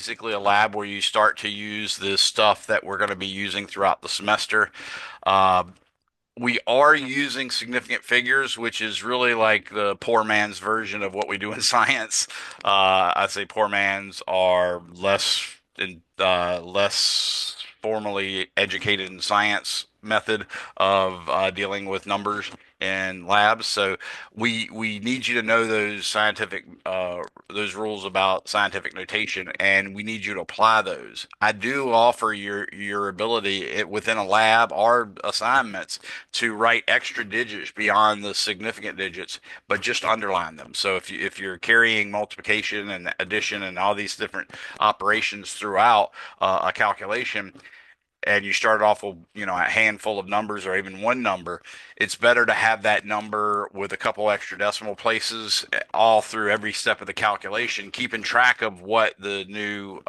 basically a lab where you start to use this stuff that we're going to be using throughout the semester. Uh, we are using significant figures, which is really like the poor man's version of what we do in science. I'd say poor man's are less formally educated in science method of dealing with numbers in labs. So we need you to know those rules about scientific notation, and we need you to apply those. I do offer your ability within a lab or assignments to write extra digits beyond the significant digits, but just underline them. So if you're carrying multiplication and addition and all these different operations throughout a calculation, and you start off with a handful of numbers or even one number, it's better to have that number with a couple extra decimal places all through every step of the calculation, keeping track of what the new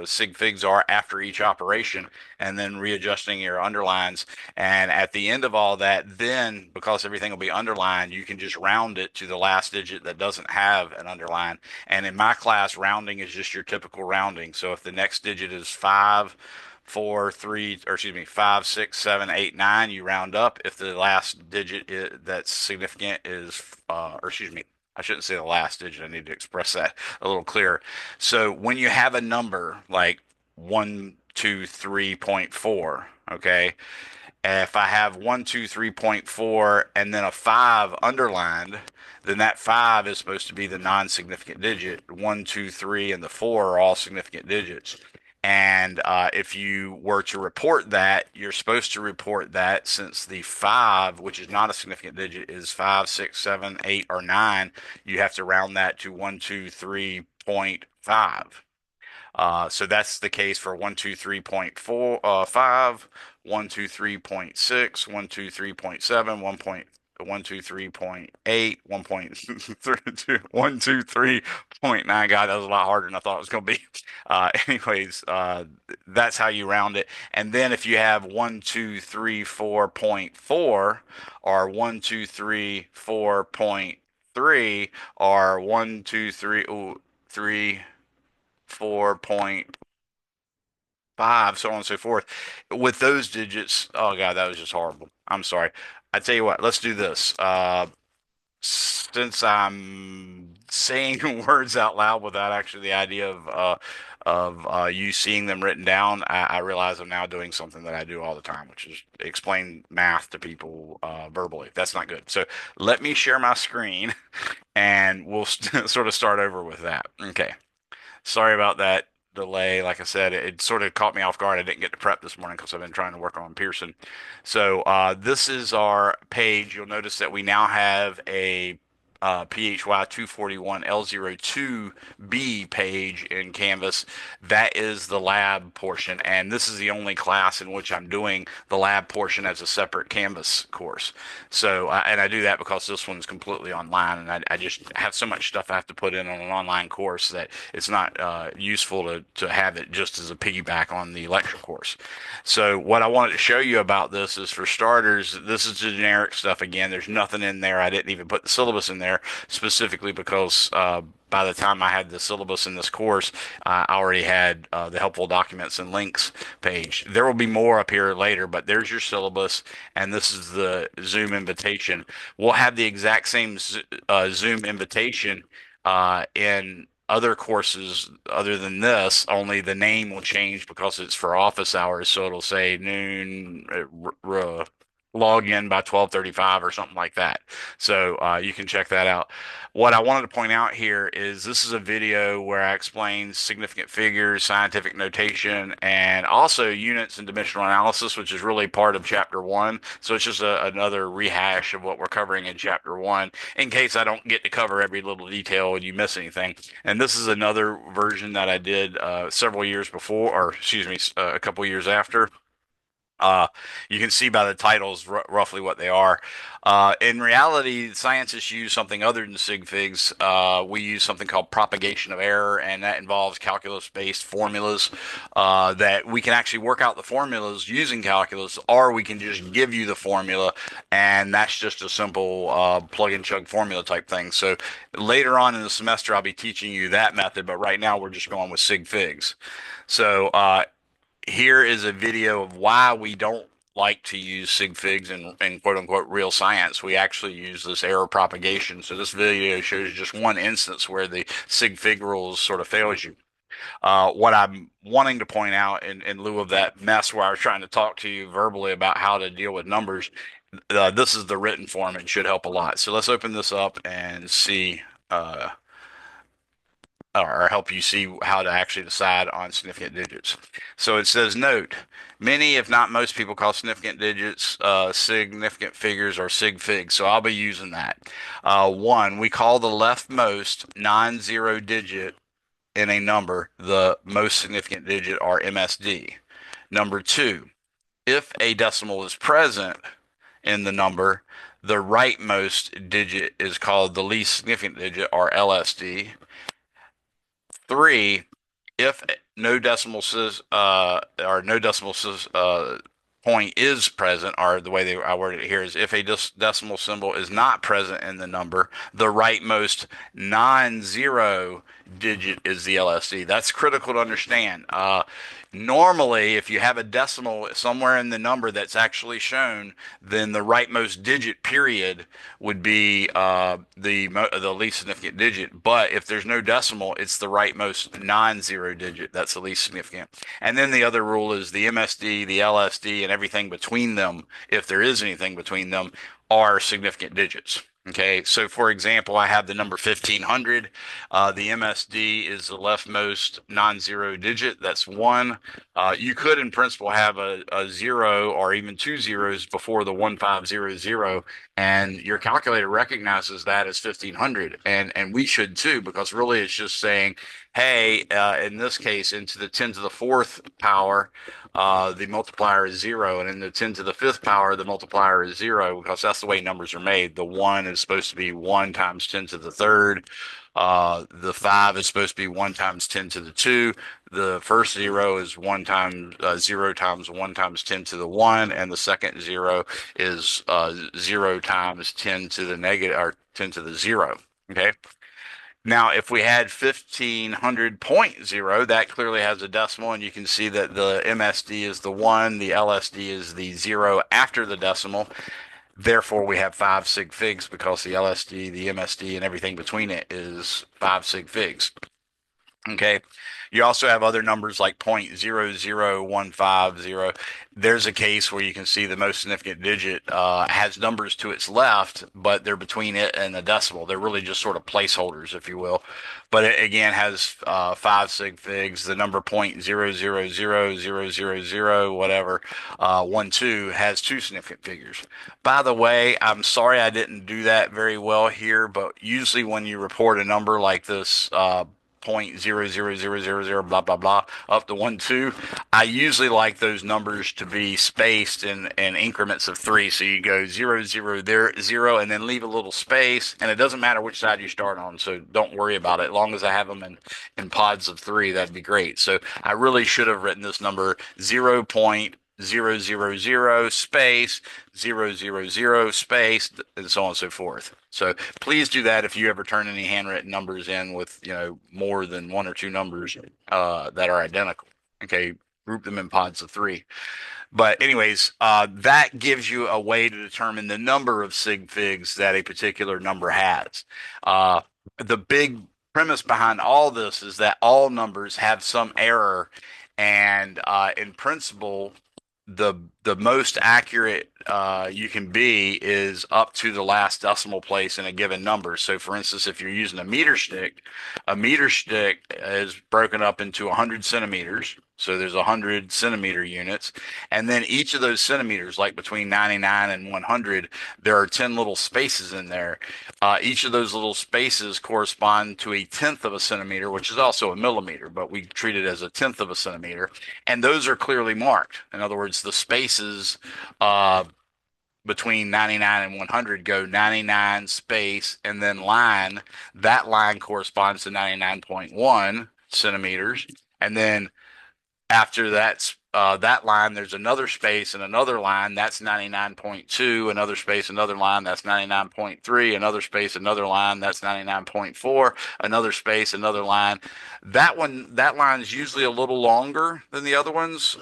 sig figs are after each operation, and then readjusting your underlines. And at the end of all that, then because everything will be underlined, you can just round it to the last digit that doesn't have an underline. And in my class, rounding is just your typical rounding. So if the next digit is 5, 6, 7, 8, 9, you round up. If the last that's significant is, or excuse me, I shouldn't say the last digit. I need to express that a little clearer. So when you have a number like 123.4, okay, if I have 123.4 and then a 5 underlined, then that 5 is supposed to be the non-significant digit. 1, 2, 3, and the 4 are all significant digits. And if you were to report that, you're supposed to report that since the 5, which is not a significant digit, is 5, 6, 7, 8, or 9, you have to round that to 123.5. So that's the case for 123.4, 5, 123.6, 123.7, 123.8, 123.9. God, that was a lot harder than I thought it was going to be. That's how you round it. And then if you have 1234.4 or 1234.3 or 123.4.5, so on and so forth. With those digits, oh God, that was just horrible. I'm sorry. I tell you what, let's do this. Since I'm saying words out loud without actually the idea of you seeing them written down, I realize I'm now doing something that I do all the time, which is explain math to people verbally. That's not good. So let me share my screen, and we'll sort of start over with that. Okay. Sorry about that delay. Like I said, it sort of caught me off guard. I didn't get to prep this morning because I've been trying to work on Pearson. So this is our page. You'll notice that we now have a PHY 241 L02B page in Canvas. That is the lab portion, and this is the only class in which I'm doing the lab portion as a separate Canvas course. So, and I do that because this one's completely online, and I just have so much stuff I have to put in on an online course that it's not useful to have it just as a piggyback on the lecture course. So what I wanted to show you about this is, for starters, this is the generic stuff again. There's nothing in there. I didn't even put the syllabus in there specifically because by the time I had the syllabus in this course, I already had the helpful documents and links page. There will be more up here later, but there's your syllabus, and this is the Zoom invitation. We'll have the exact same Zoom invitation in other courses other than this, only the name will change because it's for office hours. So it'll say noon, log in by 12:35 or something like that. So you can check that out. What I wanted to point out here is this is a video where I explain significant figures, scientific notation, and also units and dimensional analysis, which is really part of chapter one. So it's just another rehash of what we're covering in chapter one, in case I don't get to cover every little detail and you miss anything. And this is another version that I did several years before, or excuse me, a couple years after. Uh, you can see by the titles roughly what they are. In reality, scientists use something other than sig figs. We use something called propagation of error, and that involves calculus-based formulas that we can actually work out the formulas using calculus, or we can just give you the formula, and that's just a simple plug and chug formula type thing. So later on in the semester, I'll be teaching you that method, but right now we're just going with sig figs. So here is a video of why we don't like to use sig figs in quote unquote real science. We actually use this error propagation. So this video shows just one instance where the sig fig rules sort of fails you. What I'm wanting to point out in lieu of that mess where I was trying to talk to you verbally about how to deal with numbers, this is the written form. It should help a lot. So let's open this up and see. Or help you see how to actually decide on significant digits. So it says, note, many, if not most people call significant digits significant figures or sig figs. So I'll be using that. One, we call the leftmost non-zero digit in a number the most significant digit or MSD. Number two, if a decimal is present in the number, the rightmost digit is called the least significant digit or LSD. Three, if no decimal or no decimal point is present, or the way I worded it here is if a decimal symbol is not present in the number, the rightmost non-zero digit is the LSD. That's critical to understand. Normally, if you have a decimal somewhere in the number that's actually shown, then the rightmost digit period would be the least significant digit. But if there's no decimal, it's the rightmost non-zero digit that's the least significant. And then the other rule is the MSD, the LSD, and everything between them, if there is anything between them, are significant digits. Okay, so for example, I have the number 1500. The MSD is the leftmost non-zero digit. That's one. You could, in principle, have a zero or even two zeros before the 1500, and your calculator recognizes that as 1500, and we should too, because really it's just saying, hey, in this case, into the 10 to the fourth power, the multiplier is zero, and in the 10 to the fifth power, the multiplier is zero, because that's the way numbers are made. The one is supposed to be 1 times 10 to the third. The 5 is supposed to be 1 times 10 to the 2. The first zero is 1 times 0 times 1 times 10 to the 1, and the second zero is 0 times 10 to the negative, or 10 to the 0. Okay. Now, if we had 1500.0, that clearly has a decimal, and you can see that the MSD is the 1, the LSD is the 0 after the decimal. Therefore, we have 5 sig figs because the LSD, the MSD, and everything between it is 5 sig figs. Okay. You also have other numbers like 0.00150. There's a case where you can see the most significant digit has numbers to its left, but they're between it and the decimal. They're really just sort of placeholders, if you will. But it again has 5 sig figs. The number 0.0000000 whatever 12 has 2 significant figures. By the way, I'm sorry I didn't do that very well here, but usually when you report a number like this, 0.00000 blah blah blah up to 12, I usually like those numbers to be spaced in increments of 3. So you go 0 there 0 and then leave a little space, and it doesn't matter which side you start on, so don't worry about it. As long as I have them in pods of 3, that'd be great. So I really should have written this number 0.000 space 000 space, and so on and so forth. So please do that if you ever turn any handwritten numbers in with, more than 1 or 2 numbers that are identical. Okay, group them in pods of 3. But anyways, that gives you a way to determine the number of sig figs that a particular number has. The big premise behind all this is that all numbers have some error, and in principle, the most accurate you can be is up to the last decimal place in a given number. So for instance, if you're using a meter stick is broken up into 100 centimeters. So there's 100 centimeter units. And then each of those centimeters, like between 99 and 100, there are 10 little spaces in there. Each of those little spaces correspond to a tenth of a centimeter, which is also a millimeter, but we treat it as a tenth of a centimeter. And those are clearly marked. In other words, is the spaces uh, between 99 and 100 go 99 space and then line. That line corresponds to 99.1 centimeters. And then after that line, there's another space and another line. That's 99.2. Another space, another line. That's 99.3. Another space, another line. That's 99.4. Another space, another line. That line is usually a little longer than the other ones.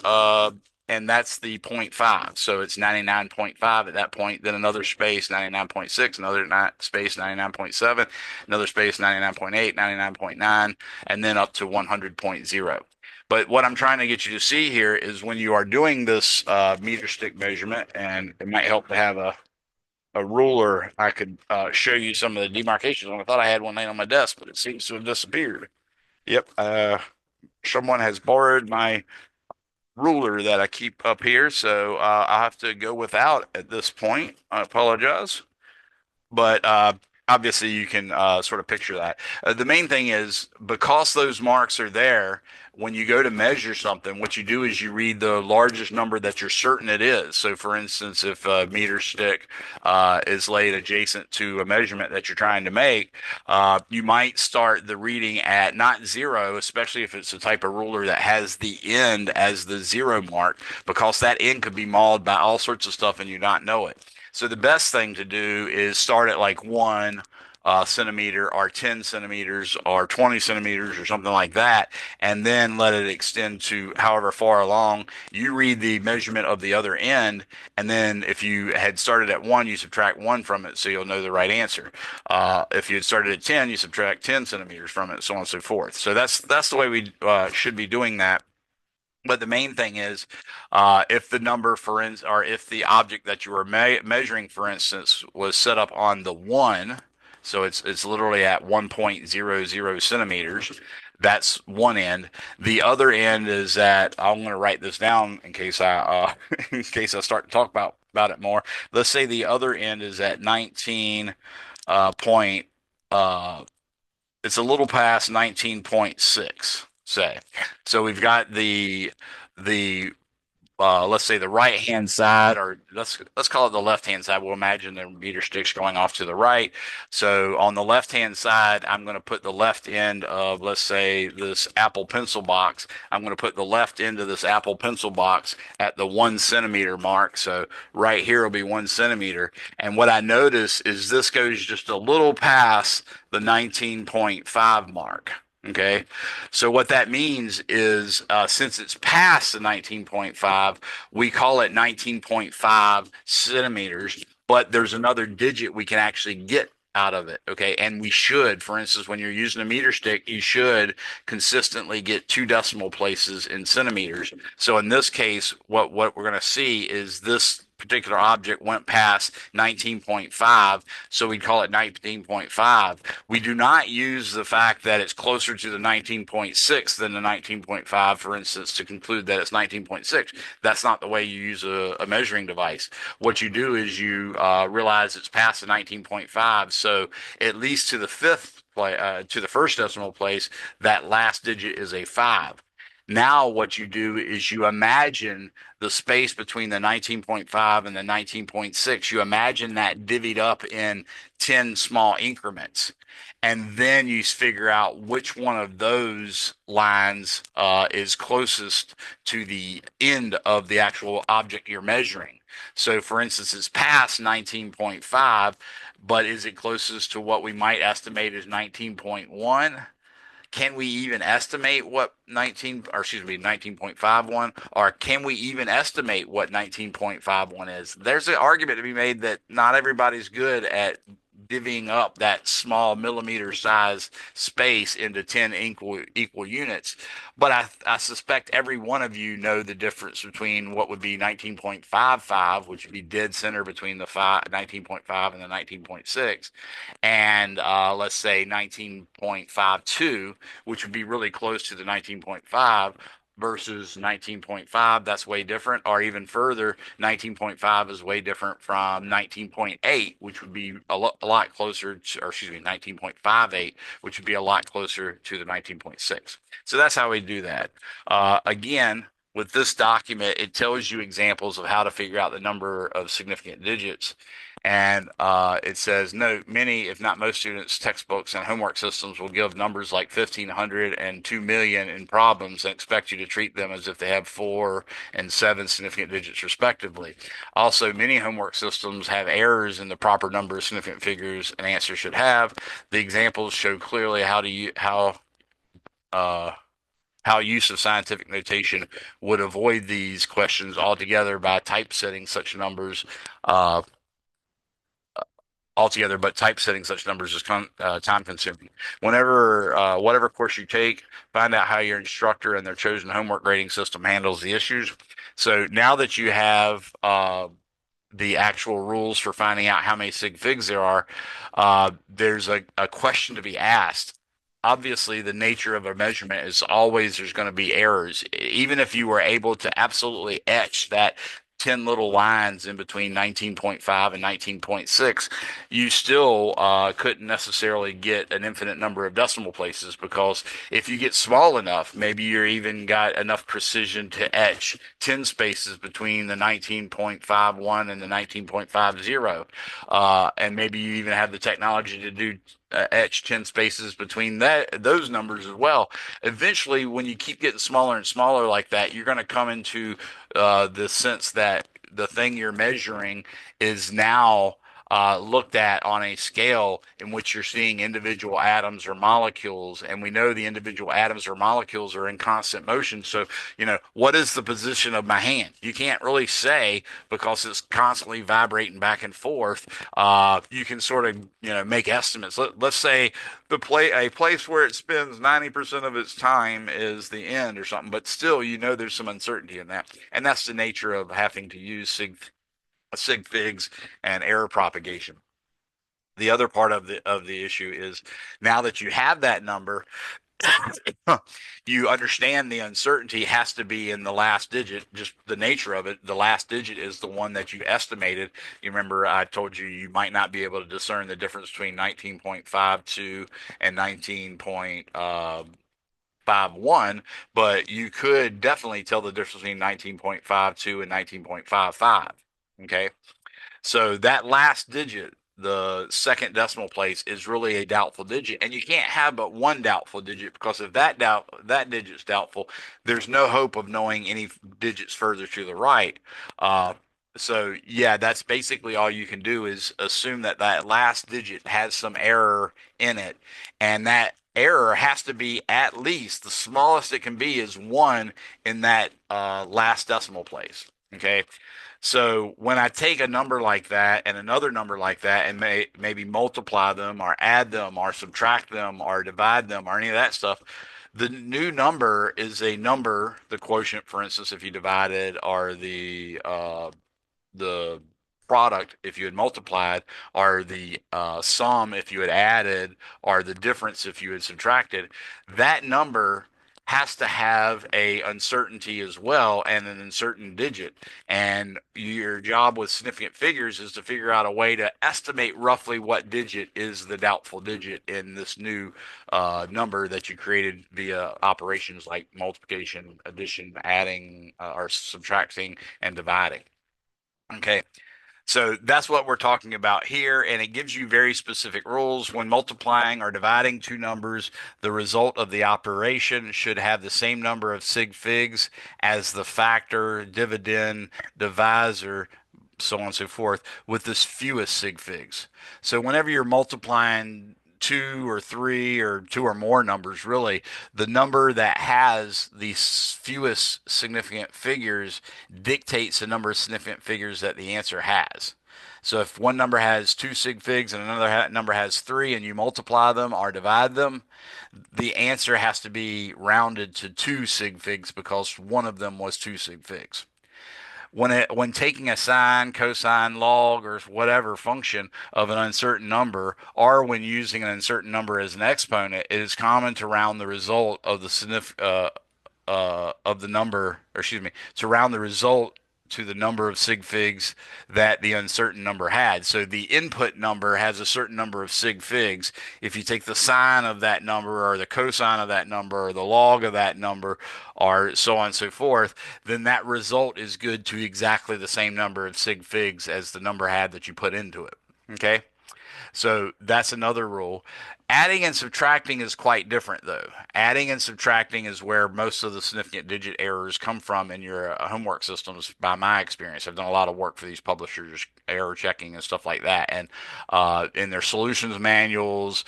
And that's the point 0.5. So it's 99.5 at that point. Then another space, 99.6. Another space, 99.7. Another space, 99.8, 99.9, and then up to 100.0. But what I'm trying to get you to see here is when you are doing this meter stick measurement, and it might help to have a ruler, I could show you some of the demarcations. I thought I had one laying on my desk, but it seems to have disappeared. Yep, someone has borrowed my ruler that I keep up here, so I'll have to go without at this point. I apologize. But obviously, you can sort of picture that. The main thing is because those marks are there, when you go to measure something, what you do is you read the largest number that you're certain it is. So, for instance, if a meter stick is laid adjacent to a measurement that you're trying to make, you might start the reading at not zero, especially if it's a type of ruler that has the end as the zero mark, because that end could be mauled by all sorts of stuff and you not know it. So the best thing to do is start at like 1 centimeter or 10 centimeters or 20 centimeters or something like that, and then let it extend to however far along. You read the measurement of the other end, and then if you had started at 1, you subtract 1 from it so you'll know the right answer. If you had started at 10, you subtract 10 centimeters from it, so on and so forth. So that's the way we should be doing that. But the main thing is, if the number, or if the object that you were measuring, for instance, was set up on the 1, so it's literally at 1.00 centimeters. That's one end. The other end is that I'm going to write this down in case I in case I start to talk about it more. Let's say the other end is at 19 point. It's a little past 19.6, say. So we've got the let's say the right hand side, or let's call it the left hand side. We'll imagine the meter sticks going off to the right. So on the left hand side, I'm going to put the left end of, let's say, this Apple pencil box. I'm going to put the left end of this Apple pencil box at the 1 centimeter mark. So right here will be 1 centimeter. And what I notice is this goes just a little past the 19.5 mark. Okay, so what that means is since it's past the 19.5, we call it 19.5 centimeters, but there's another digit we can actually get out of it. Okay, and we should, for instance, when you're using a meter stick, you should consistently get 2 decimal places in centimeters. So in this case, what we're going to see is this particular object went past 19.5, so we call it 19.5. We do not use the fact that it's closer to the 19.6 than the 19.5, for instance, to conclude that it's 19.6. That's not the way you use a measuring device. What you do is you realize it's past the 19.5, so at least to the to the first decimal place, that last digit is a 5. Now, what you do is you imagine the space between the 19.5 and the 19.6. You imagine that divvied up in 10 small increments. And then you figure out which one of those lines is closest to the end of the actual object you're measuring. So, for instance, it's past 19.5, but is it closest to what we might estimate as 19.1? Can we even estimate what 19.51, or can we even estimate what 19.51 is? There's an argument to be made that not everybody's good at divvying up that small millimeter size space into 10 equal units. But I suspect every one of you know the difference between what would be 19.55, which would be dead center between the 19.5 and the 19.6, and let's say 19.52, which would be really close to the 19.5, versus 19.5, that's way different. Or even further, 19.5 is way different from 19.8, which would be a lot closer to, or excuse me, 19.58, which would be a lot closer to the 19.6. So that's how we do that. Again, with this document, it tells you examples of how to figure out the number of significant digits. And it says, note, many, if not most students' textbooks and homework systems will give numbers like 1,500 and 2,000,000 in problems and expect you to treat them as if they have 4 and 7 significant digits respectively. Also, many homework systems have errors in the proper number of significant figures an answer should have. The examples show clearly uh, how use of scientific notation would avoid these questions altogether by typesetting such numbers uh, altogether, but typesetting such numbers is time consuming. Whatever course you take, find out how your instructor and their chosen homework grading system handles the issues. So now that you have the actual rules for finding out how many sig figs there are, there's a question to be asked. Obviously, the nature of a measurement is always there's going to be errors. Even if you were able to absolutely etch that 10 little lines in between 19.5 and 19.6, you still couldn't necessarily get an infinite number of decimal places because if you get small enough, maybe you're even got enough precision to etch 10 spaces between the 19.51 and the 19.50. And maybe you even have the technology to do etch 10 spaces between those numbers as well. Eventually, when you keep getting smaller and smaller like that, you're going to come into the sense that the thing you're measuring is now looked at on a scale in which you're seeing individual atoms or molecules, and we know the individual atoms or molecules are in constant motion. So, what is the position of my hand? You can't really say because it's constantly vibrating back and forth. You can sort of, make estimates. Let's say a place where it spends 90% of its time is the end or something, but still, there's some uncertainty in that, and that's the nature of having to use sig figs and error propagation. The other part of the issue is now that you have that number, you understand the uncertainty has to be in the last digit, just the nature of it. The last digit is the one that you estimated. You remember I told you you might not be able to discern the difference between 19.52 and 19.51, but you could definitely tell the difference between 19.52 and 19.55. Okay. So that last digit, the second decimal place, is really a doubtful digit, and you can't have but one doubtful digit because if that digit's doubtful, there's no hope of knowing any digits further to the right. Uh, so yeah, that's basically all you can do is assume that that last digit has some error in it, and that error has to be at least the smallest it can be is one in that last decimal place. Okay. So when I take a number like that and another number like that and maybe multiply them or add them or subtract them or divide them or any of that stuff, the new number is a number, the quotient, for instance, if you divided, or the product if you had multiplied, or the sum if you had added, or the difference if you had subtracted. That number has to have a uncertainty as well and an uncertain digit. And your job with significant figures is to figure out a way to estimate roughly what digit is the doubtful digit in this new number that you created via operations like multiplication, addition, adding, or subtracting, and dividing. Okay. So that's what we're talking about here, and it gives you very specific rules. When multiplying or dividing two numbers, the result of the operation should have the same number of sig figs as the factor, dividend, divisor, so on and so forth, with the fewest sig figs. So whenever you're multiplying two or three or two or more numbers, really, the number that has the fewest significant figures dictates the number of significant figures that the answer has. So if one number has two sig figs and another number has three, and you multiply them or divide them, the answer has to be rounded to two sig figs because one of them was two sig figs. When taking a sine, cosine, log, or whatever function of an uncertain number, or when using an uncertain number as an exponent, it is common to round the result of the of the number, or excuse me, to round the result to the number of sig figs that the uncertain number had. So the input number has a certain number of sig figs. If you take the sine of that number or the cosine of that number or the log of that number or so on and so forth, then that result is good to exactly the same number of sig figs as the number had that you put into it. Okay? So that's another rule. Adding and subtracting is quite different, though. Adding and subtracting is where most of the significant digit errors come from in your homework systems, by my experience. I've done a lot of work for these publishers, error checking and stuff like that. And in their solutions manuals,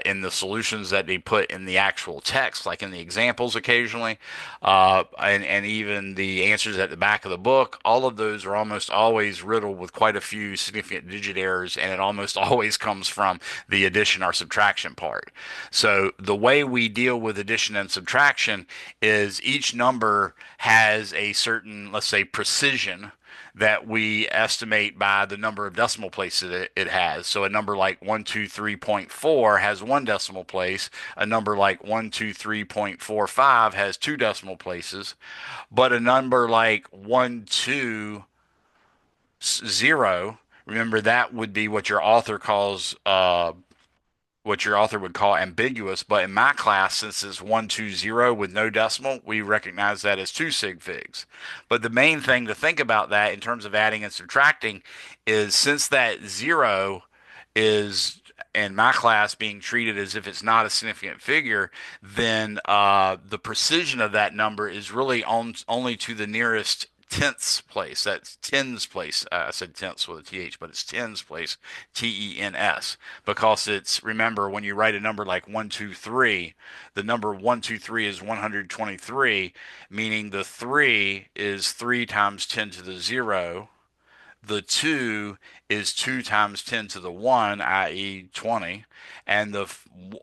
in the solutions that they put in the actual text, like in the examples occasionally, and even the answers at the back of the book, all of those are almost always riddled with quite a few significant digit errors, and it almost always comes from the addition or subtraction part. So the way we deal with addition and subtraction is each number has a certain, let's say, precision that we estimate by the number of decimal places it has. So a number like 123.4 has one decimal place. A number like 123.45 has two decimal places. But a number like 120, remember that would be what your author would call ambiguous, but in my class, since it's 120 with no decimal, we recognize that as two sig figs. But the main thing to think about that in terms of adding and subtracting is since that zero is in my class being treated as if it's not a significant figure, then the precision of that number is really only to the nearest tenths place. That's tens place. I said tenths with a th, but it's tens place, tens, because it's, remember, when you write a number like 123, the number 123 is 123, meaning the 3 is 3 times 10 to the 0. The 2 is 2 times 10 to the 1, i.e., 20. And the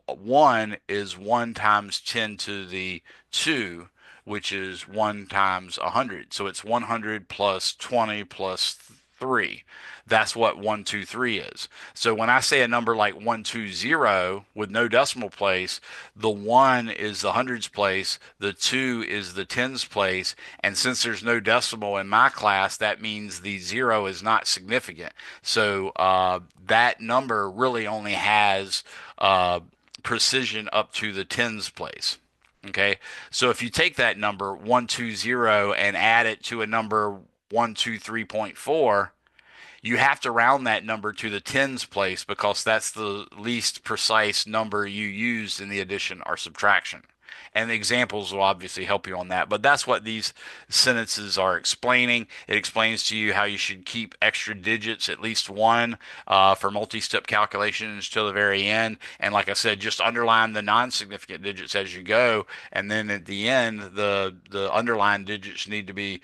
1 is 1 times 10 to the 2, which is 1 times 100. So it's 100 plus 20 plus 3. That's what 123 is. So when I say a number like 120 with no decimal place, the 1 is the hundreds place, the 2 is the tens place, and since there's no decimal in my class, that means the 0 is not significant. So that number really only has precision up to the tens place. Okay, so if you take that number 120 and add it to a number 123.4, you have to round that number to the tens place because that's the least precise number you used in the addition or subtraction. And the examples will obviously help you on that. But that's what these sentences are explaining. It explains to you how you should keep extra digits, at least one, for multi-step calculations till the very end. And like I said, just underline the non-significant digits as you go. And then at the end, the underlined digits need to be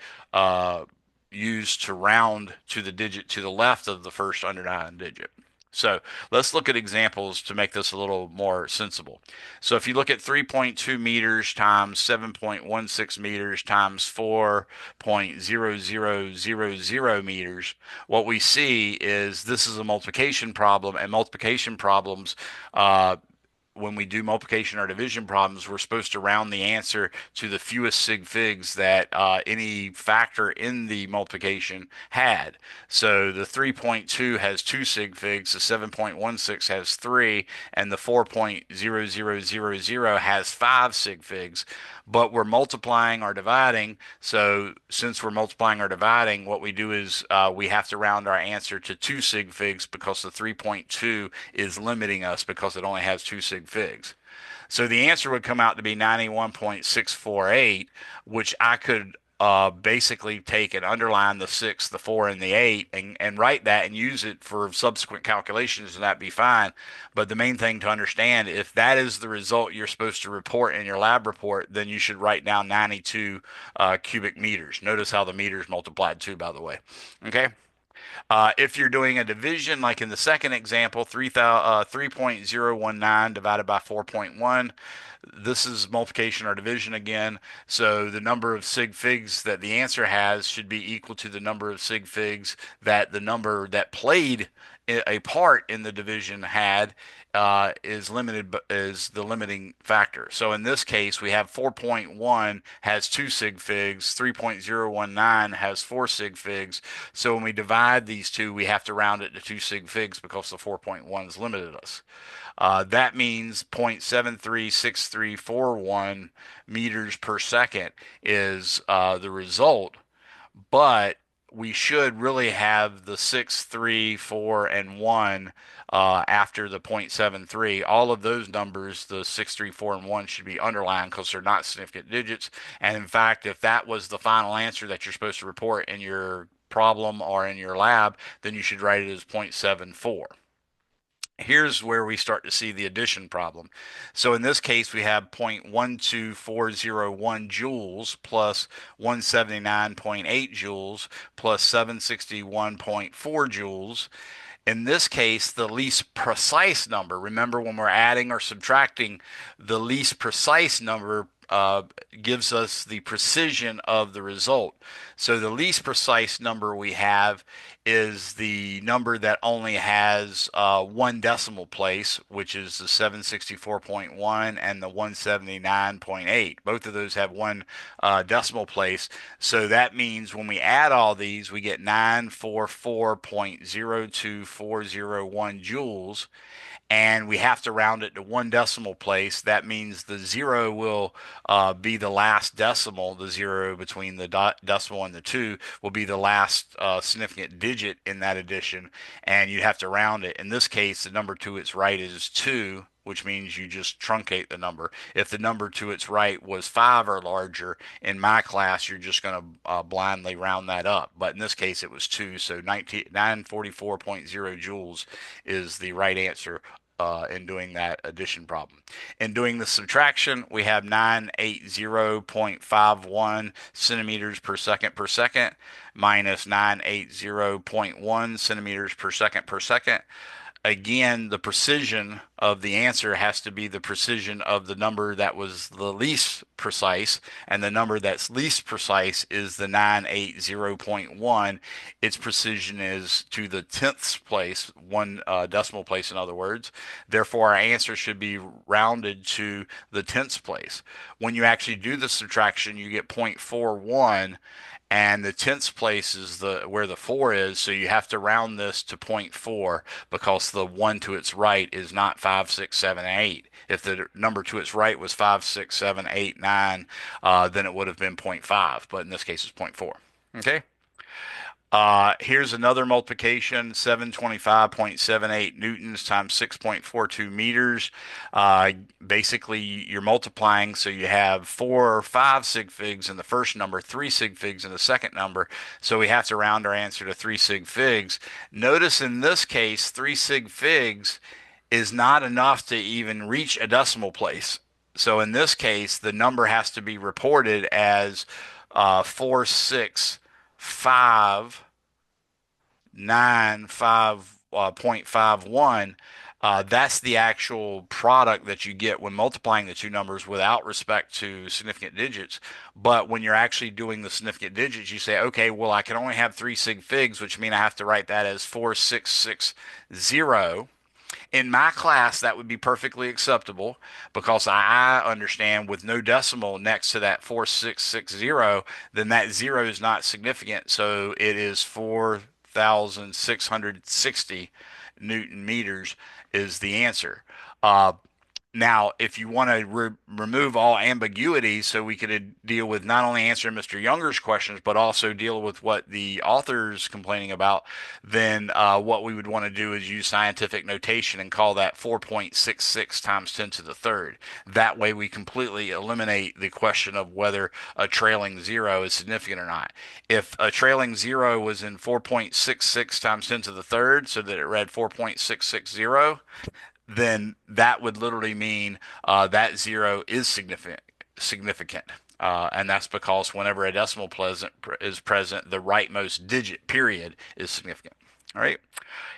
used to round to the digit to the left of the first underlined digit. So let's look at examples to make this a little more sensible. So if you look at 3.2 meters times 7.16 meters times 4.0000 meters, what we see is this is a multiplication problem, and multiplication problems when we do multiplication or division problems, we're supposed to round the answer to the fewest sig figs that any factor in the multiplication had. So the 3.2 has two sig figs, the 7.16 has three, and the 4.0000 has five sig figs. But we're multiplying or dividing. So since we're multiplying or dividing, what we do is we have to round our answer to two sig figs because the 3.2 is limiting us because it only has two sig figs. So the answer would come out to be 91.648, which I could basically take and underline the 6, the 4, and the 8 and write that and use it for subsequent calculations, and that'd be fine. But the main thing to understand, if that is the result you're supposed to report in your lab report, then you should write down 92 cubic meters. Notice how the meters multiplied too, by the way. Okay. If you're doing a division, like in the second example, 3.019 divided by 4.1, This is multiplication or division again. So the number of sig figs that the answer has should be equal to the number of sig figs that the number that played a part in the division had, is limited, is the limiting factor. So in this case, we have 4.1 has 2 sig figs, 3.019 has 4 sig figs. So when we divide these two, we have to round it to 2 sig figs because the 4.1 has limited us. That means 0.736341 meters per second is the result, but we should really have the 6, 3, 4, and 1 after the 0.73. All of those numbers, the 6, 3, 4, and 1, should be underlined because they're not significant digits. And in fact, if that was the final answer that you're supposed to report in your problem or in your lab, then you should write it as 0.74. Here's where we start to see the addition problem. So in this case, we have 0.12401 joules plus 179.8 joules plus 761.4 joules. In this case, the least precise number, remember when we're adding or subtracting, the least precise number gives us the precision of the result. So the least precise number we have is the number that only has one decimal place, which is the 764.1 and the 179.8. Both of those have one decimal place. So that means when we add all these, we get 944.02401 joules, and we have to round it to one decimal place. That means the zero will be the last decimal. The zero between the decimal and the two will be the last significant digit in that addition, and you have to round it. In this case, the number to its right is 2, which means you just truncate the number. If the number to its right was 5 or larger, in my class, you're just going to blindly round that up. But in this case, it was 2, so 944.0 joules is the right answer in doing that addition problem. In doing the subtraction, we have 980.51 centimeters per second minus 980.1 centimeters per second. Again, the precision of the answer has to be the precision of the number that was the least precise, and the number that's least precise is the 980.1. Its precision is to the tenths place, one decimal place, in other words. Therefore, our answer should be rounded to the tenths place. When you actually do the subtraction, you get 0.41, and the tenths place is where the 4 is, so you have to round this to zero point 0.4 because the 1 to its right is not 5, 6, 7, 8. If the number to its right was 5, 6, 7, 8, 9, then it would have been 0.5, but in this case it's 0.4. Okay? Here's another multiplication, 725.78 newtons times 6.42 meters. Basically, you're multiplying, so you have 4 or 5 sig figs in the first number, 3 sig figs in the second number, so we have to round our answer to 3 sig figs. Notice in this case, 3 sig figs is not enough to even reach a decimal place. So in this case, the number has to be reported as 465 95.51. That's the actual product that you get when multiplying the two numbers without respect to significant digits. But when you're actually doing the significant digits, you say, okay, well, I can only have 3 sig figs, which means I have to write that as 4660. In my class, that would be perfectly acceptable because I understand with no decimal next to that 4660, then that zero is not significant. So it is 4,660 Newton meters is the answer. Now, if you want to remove all ambiguity so we could deal with not only answering Mr. Younger's questions, but also deal with what the author's complaining about, then what we would want to do is use scientific notation and call that 4.66 times 10 to the third. That way we completely eliminate the question of whether a trailing zero is significant or not. If a trailing zero was in 4.66 times 10 to the third, so that it read 4.660, then that would literally mean that zero is significant. And that's because whenever a decimal is present, the rightmost digit, period, is significant. All right.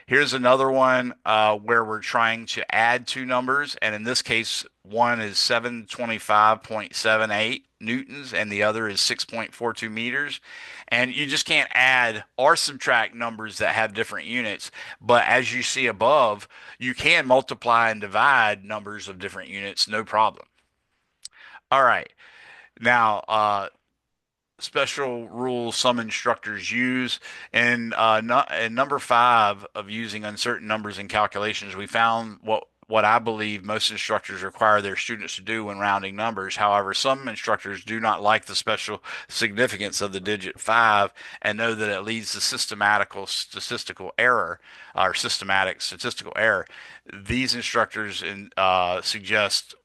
Here's another one where we're trying to add two numbers, and in this case, one is 725.78 newtons, and the other is 6.42 meters. And you just can't add or subtract numbers that have different units. But as you see above, you can multiply and divide numbers of different units, no problem. All right. Now, special rules some instructors use. In number five of using uncertain numbers in calculations, we found what I believe most instructors require their students to do when rounding numbers. However, some instructors do not like the special significance of the digit five and know that it leads to systematical statistical error or systematic statistical error. These instructors suggest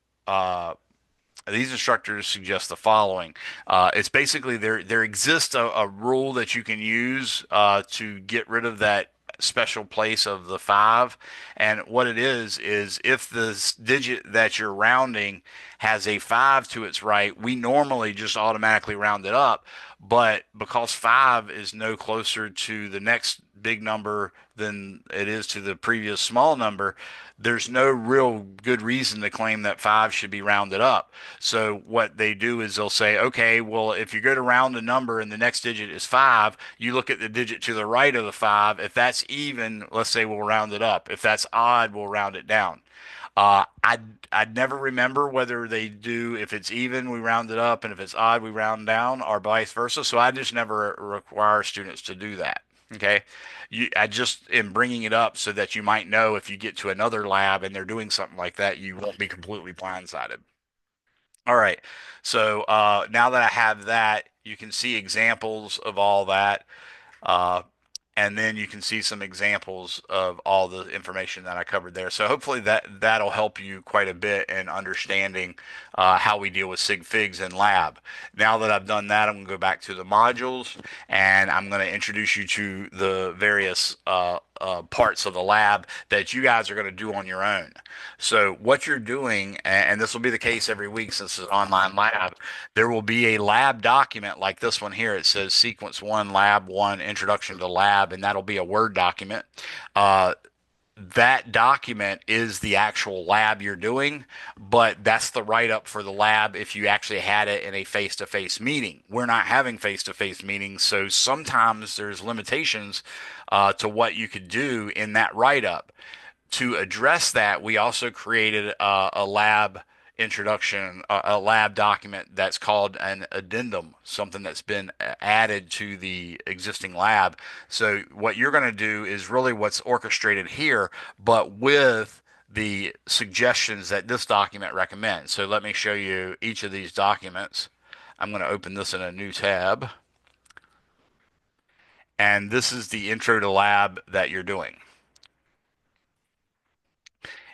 these instructors suggest the following. It's basically there exists a rule that you can use to get rid of that special place of the five. And what it is if the digit that you're rounding has a five to its right, we normally just automatically round it up. But because five is no closer to the next big number than it is to the previous small number, there's no real good reason to claim that five should be rounded up. So what they do is they'll say, okay, well, if you're going to round a number and the next digit is five, you look at the digit to the right of the five. If that's even, let's say we'll round it up. If that's odd, we'll round it down. I'd never remember whether they do, if it's even, we round it up, and if it's odd, we round down, or vice versa. So I just never require students to do that. Okay. I just am bringing it up so that you might know if you get to another lab and they're doing something like that, you won't be completely blindsided. All right. So now that I have that, you can see examples of all that. Uh, and then you can see some examples of all the information that I covered there. So hopefully that'll help you quite a bit in understanding how we deal with sig figs in lab. Now that I've done that, I'm going to go back to the modules and I'm going to introduce you to the various parts of the lab that you guys are going to do on your own. So what you're doing, and this will be the case every week since it's an online lab, there will be a lab document like this one here. It says sequence one, lab one, introduction to the lab, and that'll be a Word document. Uh, that document is the actual lab you're doing, but that's the write up for the lab if you actually had it in a face to face meeting. We're not having face to face meetings, so sometimes there's limitations to what you could do in that write up. To address that, we also created a lab introduction, a lab document that's called an addendum, something that's been added to the existing lab. So what you're going to do is really what's orchestrated here, but with the suggestions that this document recommends. So let me show you each of these documents. I'm going to open this in a new tab. And this is the intro to lab that you're doing.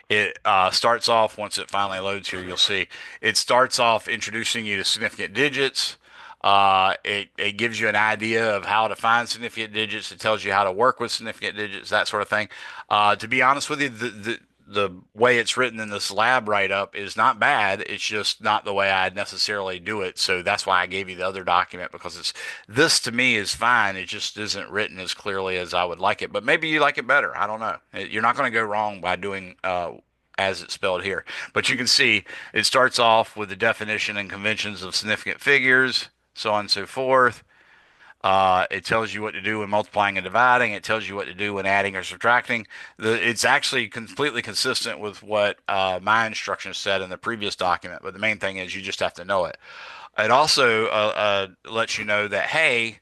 It starts off, once it finally loads here, you'll see it starts off introducing you to significant digits. It gives you an idea of how to find significant digits. It tells you how to work with significant digits, that sort of thing. To be honest with you, the way it's written in this lab write up is not bad. It's just not the way I'd necessarily do it. So that's why I gave you the other document, because it's this to me is fine. It just isn't written as clearly as I would like it. But maybe you like it better. I don't know. You're not going to go wrong by doing as it's spelled here. But you can see it starts off with the definition and conventions of significant figures, so on and so forth. It tells you what to do when multiplying and dividing. It tells you what to do when adding or subtracting. It's actually completely consistent with what my instructions said in the previous document, but the main thing is you just have to know it. It also lets you know that, hey,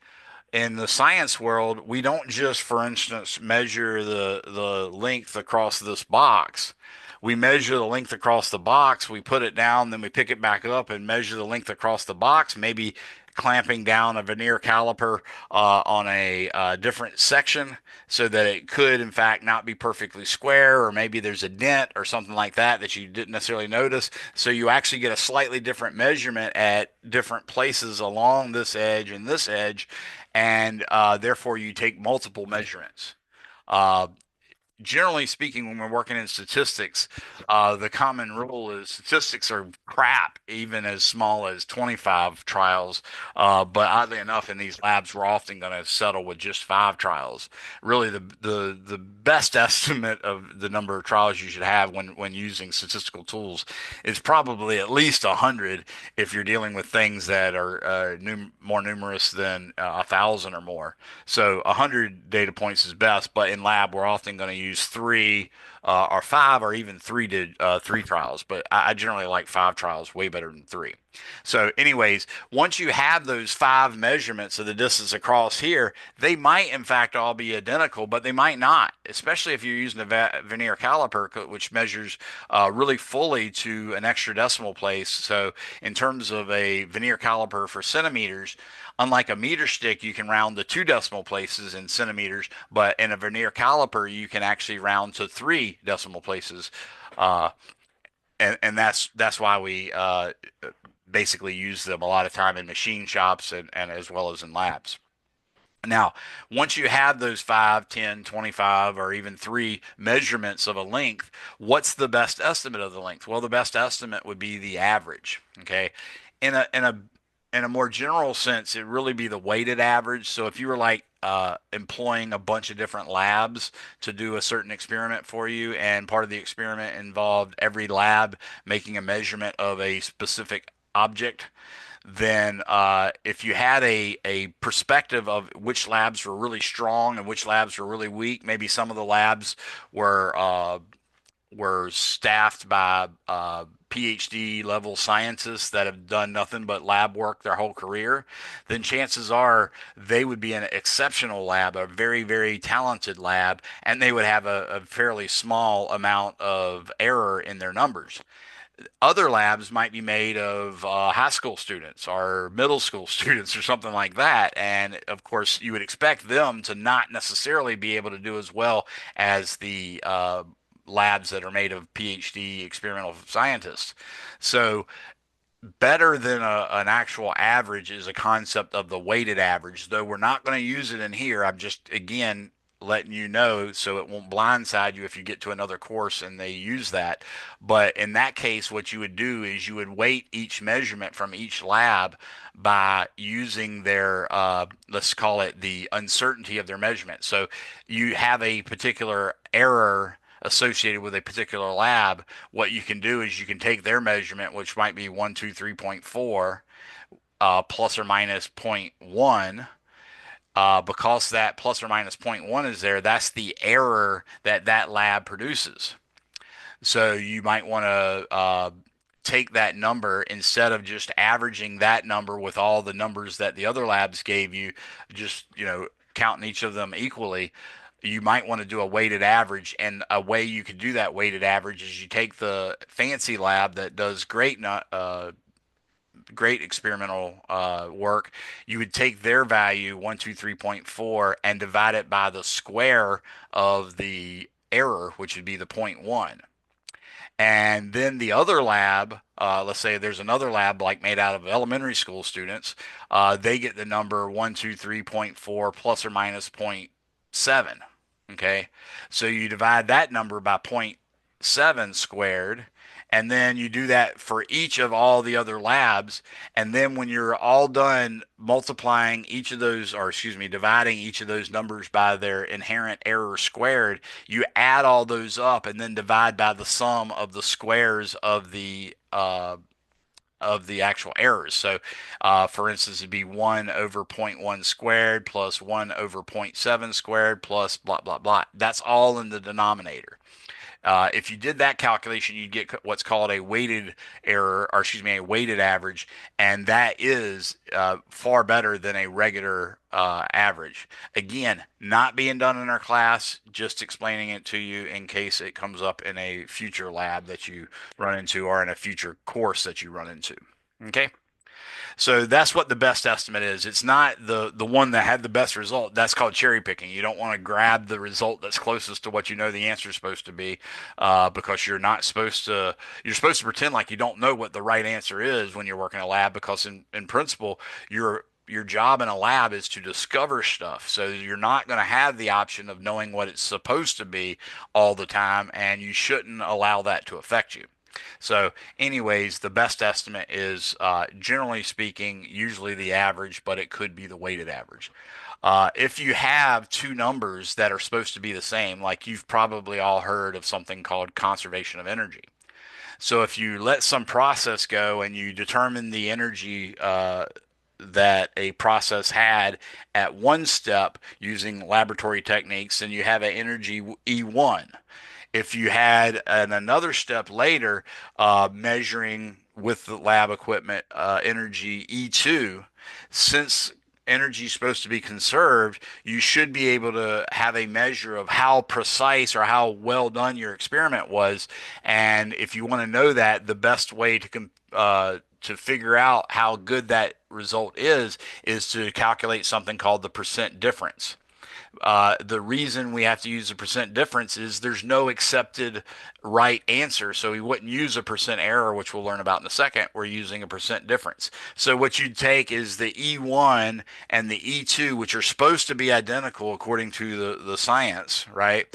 in the science world, we don't just, for instance, measure the length across this box. We measure the length across the box, we put it down, then we pick it back up and measure the length across the box, maybe clamping down a vernier caliper on a different section so that it could, in fact, not be perfectly square, or maybe there's a dent or something like that that you didn't necessarily notice. So you actually get a slightly different measurement at different places along this edge and this edge, and therefore you take multiple measurements. Uh, generally speaking, when we're working in statistics, the common rule is statistics are crap, even as small as 25 trials. But oddly enough, in these labs, we're often going to settle with just 5 trials. Really, the best estimate of the number of trials you should have when using statistical tools is probably at least 100 if you're dealing with things that are more numerous than 1,000 or more. So 100 data points is best, but in lab we're often going to use 3 or 5 or even three trials. But I generally like 5 trials way better than 3. So, anyways, once you have those 5 measurements of the distance across here, they might in fact all be identical, but they might not, especially if you're using a vernier caliper, which measures really fully to an extra decimal place. So, in terms of a vernier caliper for centimeters, unlike a meter stick, you can round to 2 decimal places in centimeters, but in a vernier caliper, you can actually round to 3 decimal places. Uh, and that's why we basically use them a lot of time in machine shops and as well as in labs. Now, once you have those 5, 10, 25, or even 3 measurements of a length, what's the best estimate of the length? Well, the best estimate would be the average. Okay. In a more general sense, it really be the weighted average. So if you were like employing a bunch of different labs to do a certain experiment for you, and part of the experiment involved every lab making a measurement of a specific object, then if you had a perspective of which labs were really strong and which labs were really weak, maybe some of the labs were staffed by PhD level scientists that have done nothing but lab work their whole career, then chances are they would be an exceptional lab, a very, very talented lab, and they would have a fairly small amount of error in their numbers. Other labs might be made of high school students or middle school students or something like that. And of course, you would expect them to not necessarily be able to do as well as the labs that are made of PhD experimental scientists. So better than an actual average is a concept of the weighted average, though we're not going to use it in here. I'm just, again, letting you know so it won't blindside you if you get to another course and they use that. But in that case, what you would do is you would weight each measurement from each lab by using their, let's call it the uncertainty of their measurement. So you have a particular error associated with a particular lab. What you can do is you can take their measurement, which might be 123.4 plus or minus zero point 0.1. Because that plus or minus zero point 0.1 is there, that's the error that that lab produces. So you might want to take that number instead of just averaging that number with all the numbers that the other labs gave you, just, counting each of them equally. You might want to do a weighted average. And a way you could do that weighted average is you take the fancy lab that does great experimental work. You would take their value 123.4 and divide it by the square of the error, which would be the zero point 0.1. And then the other lab, let's say there's another lab like made out of elementary school students, they get the number 123.4 plus or minus zero point 0.7. Okay. So you divide that number by zero point 0.7 squared. And then you do that for each of all the other labs. And then when you're all done multiplying each of those, or excuse me, dividing each of those numbers by their inherent error squared, you add all those up and then divide by the sum of the squares of the actual errors. So, for instance, it'd be 1 over zero point 0.1 squared plus 1 over zero point 0.7 squared plus blah, blah, blah. That's all in the denominator. If you did that calculation, you'd get what's called a weighted error, or excuse me, a weighted average, and that is far better than a regular average. Again, not being done in our class, just explaining it to you in case it comes up in a future lab that you run into or in a future course that you run into. Okay. So that's what the best estimate is. It's not the one that had the best result. That's called cherry picking. You don't want to grab the result that's closest to what you know the answer is supposed to be, because you're not supposed to. You're supposed to pretend like you don't know what the right answer is when you're working in a lab, because in principle you're your job in a lab is to discover stuff. So you're not going to have the option of knowing what it's supposed to be all the time, and you shouldn't allow that to affect you. So, anyways, the best estimate is generally speaking, usually the average, but it could be the weighted average. If you have two numbers that are supposed to be the same, like you've probably all heard of something called conservation of energy. So if you let some process go and you determine the energy that a process had at one step using laboratory techniques, then you have an energy E1. If you had another step later measuring with the lab equipment energy E2, since energy is supposed to be conserved, you should be able to have a measure of how precise or how well done your experiment was. And if you want to know that, the best way to figure out how good that result is to calculate something called the percent difference. The reason we have to use a percent difference is there's no accepted right answer. So we wouldn't use a percent error, which we'll learn about in a second. We're using a percent difference. So what you'd take is the E1 and the E2, which are supposed to be identical according to the science, right?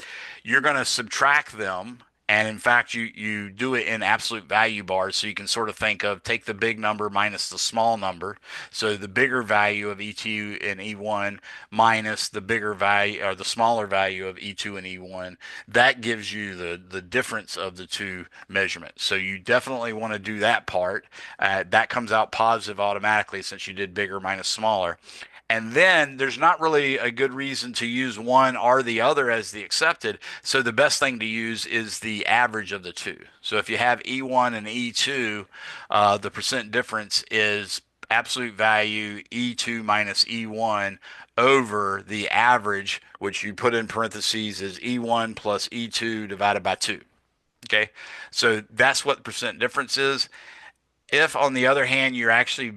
You're going to subtract them, and in fact, you do it in absolute value bars. So you can sort of think of take the big number minus the small number. So the bigger value of E2 and E1 minus the bigger value or the smaller value of E2 and E1. That gives you the difference of the two measurements. So you definitely want to do that part. That comes out positive automatically since you did bigger minus smaller. And then there's not really a good reason to use one or the other as the accepted. So the best thing to use is the average of the two. So if you have E1 and E2, the percent difference is absolute value E2 minus E1 over the average, which you put in parentheses is E1 plus E2 divided by 2. Okay, so that's what the percent difference is. If, on the other hand, you're actually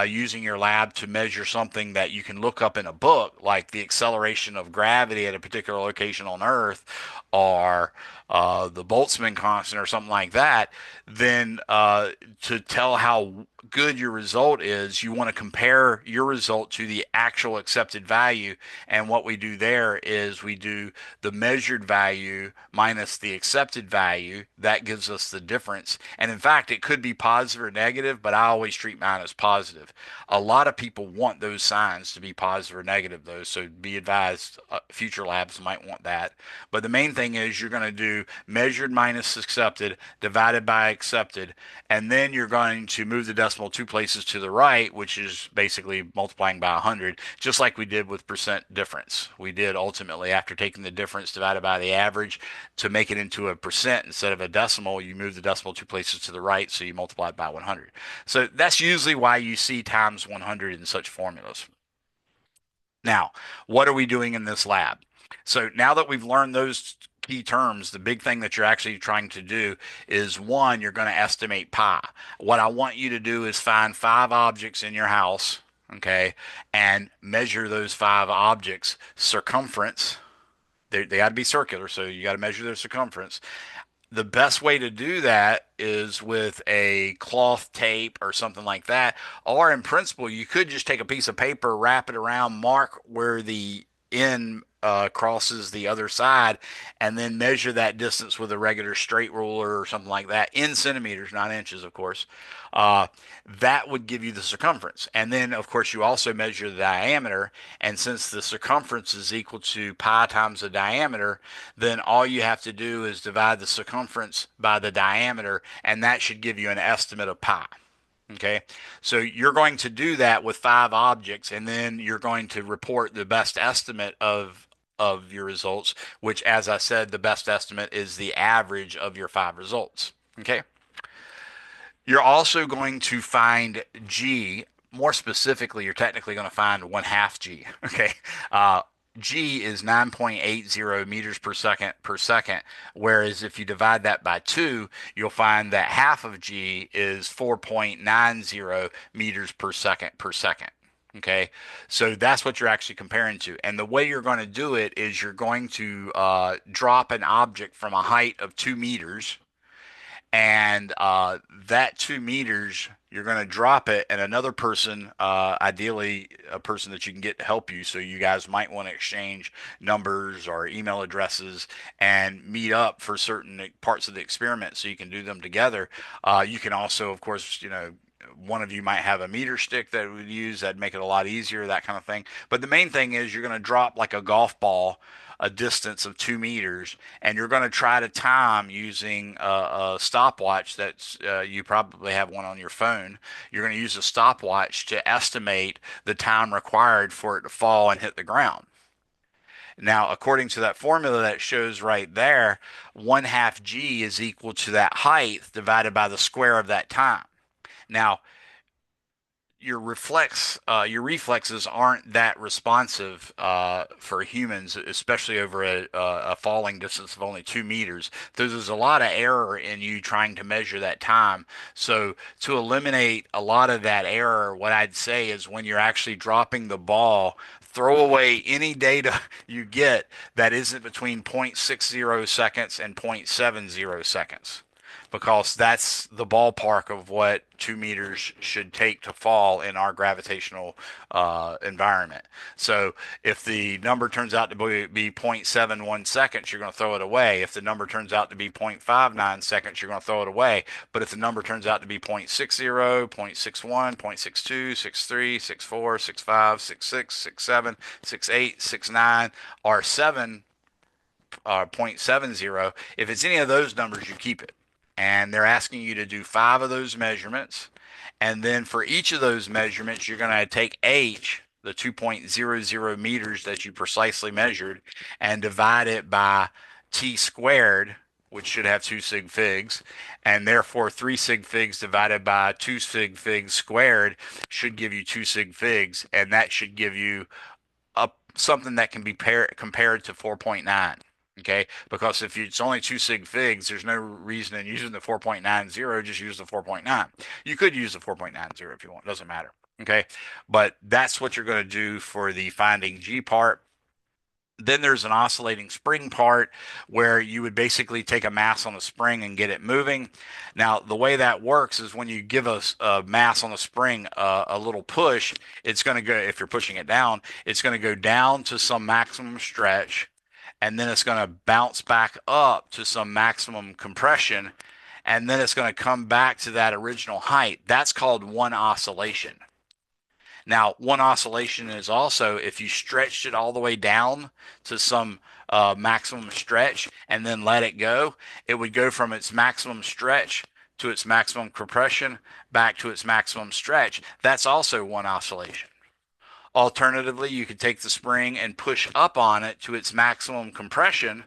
using your lab to measure something that you can look up in a book, like the acceleration of gravity at a particular location on Earth, or the Boltzmann constant, or something like that, then to tell how good your result is, you want to compare your result to the actual accepted value. And what we do there is we do the measured value minus the accepted value. That gives us the difference. And in fact, it could be positive or negative, but I always treat mine as positive. A lot of people want those signs to be positive or negative, though. So be advised, future labs might want that. But the main thing is you're going to do measured minus accepted divided by accepted, and then you're going to move the decimal two places to the right, which is basically multiplying by 100, just like we did with percent difference. We did ultimately, after taking the difference divided by the average, to make it into a percent instead of a decimal, you move the decimal two places to the right, so you multiply it by 100. So that's usually why you see times 100 in such formulas. Now, what are we doing in this lab? So now that we've learned those key terms, the big thing that you're actually trying to do is one, you're going to estimate pi. What I want you to do is find 5 objects in your house, okay, and measure those 5 objects' circumference. They got to be circular, so you got to measure their circumference. The best way to do that is with a cloth tape or something like that. Or in principle, you could just take a piece of paper, wrap it around, mark where the end crosses the other side, and then measure that distance with a regular straight ruler or something like that in centimeters, not inches, of course. Uh, that would give you the circumference. And then, of course, you also measure the diameter. And since the circumference is equal to pi times the diameter, then all you have to do is divide the circumference by the diameter, and that should give you an estimate of pi. Okay, so you're going to do that with 5 objects, and then you're going to report the best estimate of your results, which, as I said, the best estimate is the average of your 5 results. Okay, you're also going to find G. More specifically, you're technically going to find 1/2 G. Okay. G is 9.80 meters per second, whereas if you divide that by 2, you'll find that half of G is 4.90 meters per second. Okay, so that's what you're actually comparing to. And the way you're going to do it is you're going to drop an object from a height of 2 meters, And that 2 meters, you're going to drop it, and another person, ideally a person that you can get to help you. So you guys might want to exchange numbers or email addresses and meet up for certain parts of the experiment so you can do them together. You can also, of course, one of you might have a meter stick that would use that'd make it a lot easier, that kind of thing. But the main thing is you're going to drop like a golf ball a distance of 2 meters, and you're going to try to time using a stopwatch that's you probably have one on your phone. You're going to use a stopwatch to estimate the time required for it to fall and hit the ground. Now, according to that formula that shows right there, 1/2 g is equal to that height divided by the square of that time. Now, your reflexes aren't that responsive for humans, especially over a falling distance of only 2 meters. There's a lot of error in you trying to measure that time. So to eliminate a lot of that error, what I'd say is when you're actually dropping the ball, throw away any data you get that isn't between 0.60 seconds and 0.70 seconds, because that's the ballpark of what 2 meters should take to fall in our gravitational environment. So if the number turns out to be 0.71 seconds, you're going to throw it away. If the number turns out to be 0.59 seconds, you're going to throw it away. But if the number turns out to be 0.60, 0.61, 0.62, 63, 64, 65, 66, 67, 68, 69, or 7, 0.70, if it's any of those numbers, you keep it. And they're asking you to do 5 of those measurements. And then for each of those measurements, you're going to take h, the 2.00 meters that you precisely measured, and divide it by t squared, which should have 2 sig figs. And therefore, 3 sig figs divided by 2 sig figs squared should give you 2 sig figs. And that should give you something that can be compared to 4.9. Okay, because if it's only 2 sig figs, there's no reason in using the 4.90. Just use the 4.9. You could use the 4.90 if you want. It doesn't matter. Okay, but that's what you're going to do for the finding G part. Then there's an oscillating spring part where you would basically take a mass on a spring and get it moving. Now, the way that works is when you give a mass on a spring a little push, it's going to go, if you're pushing it down, it's going to go down to some maximum stretch, and then it's going to bounce back up to some maximum compression, and then it's going to come back to that original height. That's called one oscillation. Now, one oscillation is also if you stretched it all the way down to some maximum stretch and then let it go, it would go from its maximum stretch to its maximum compression back to its maximum stretch. That's also one oscillation. Alternatively, you could take the spring and push up on it to its maximum compression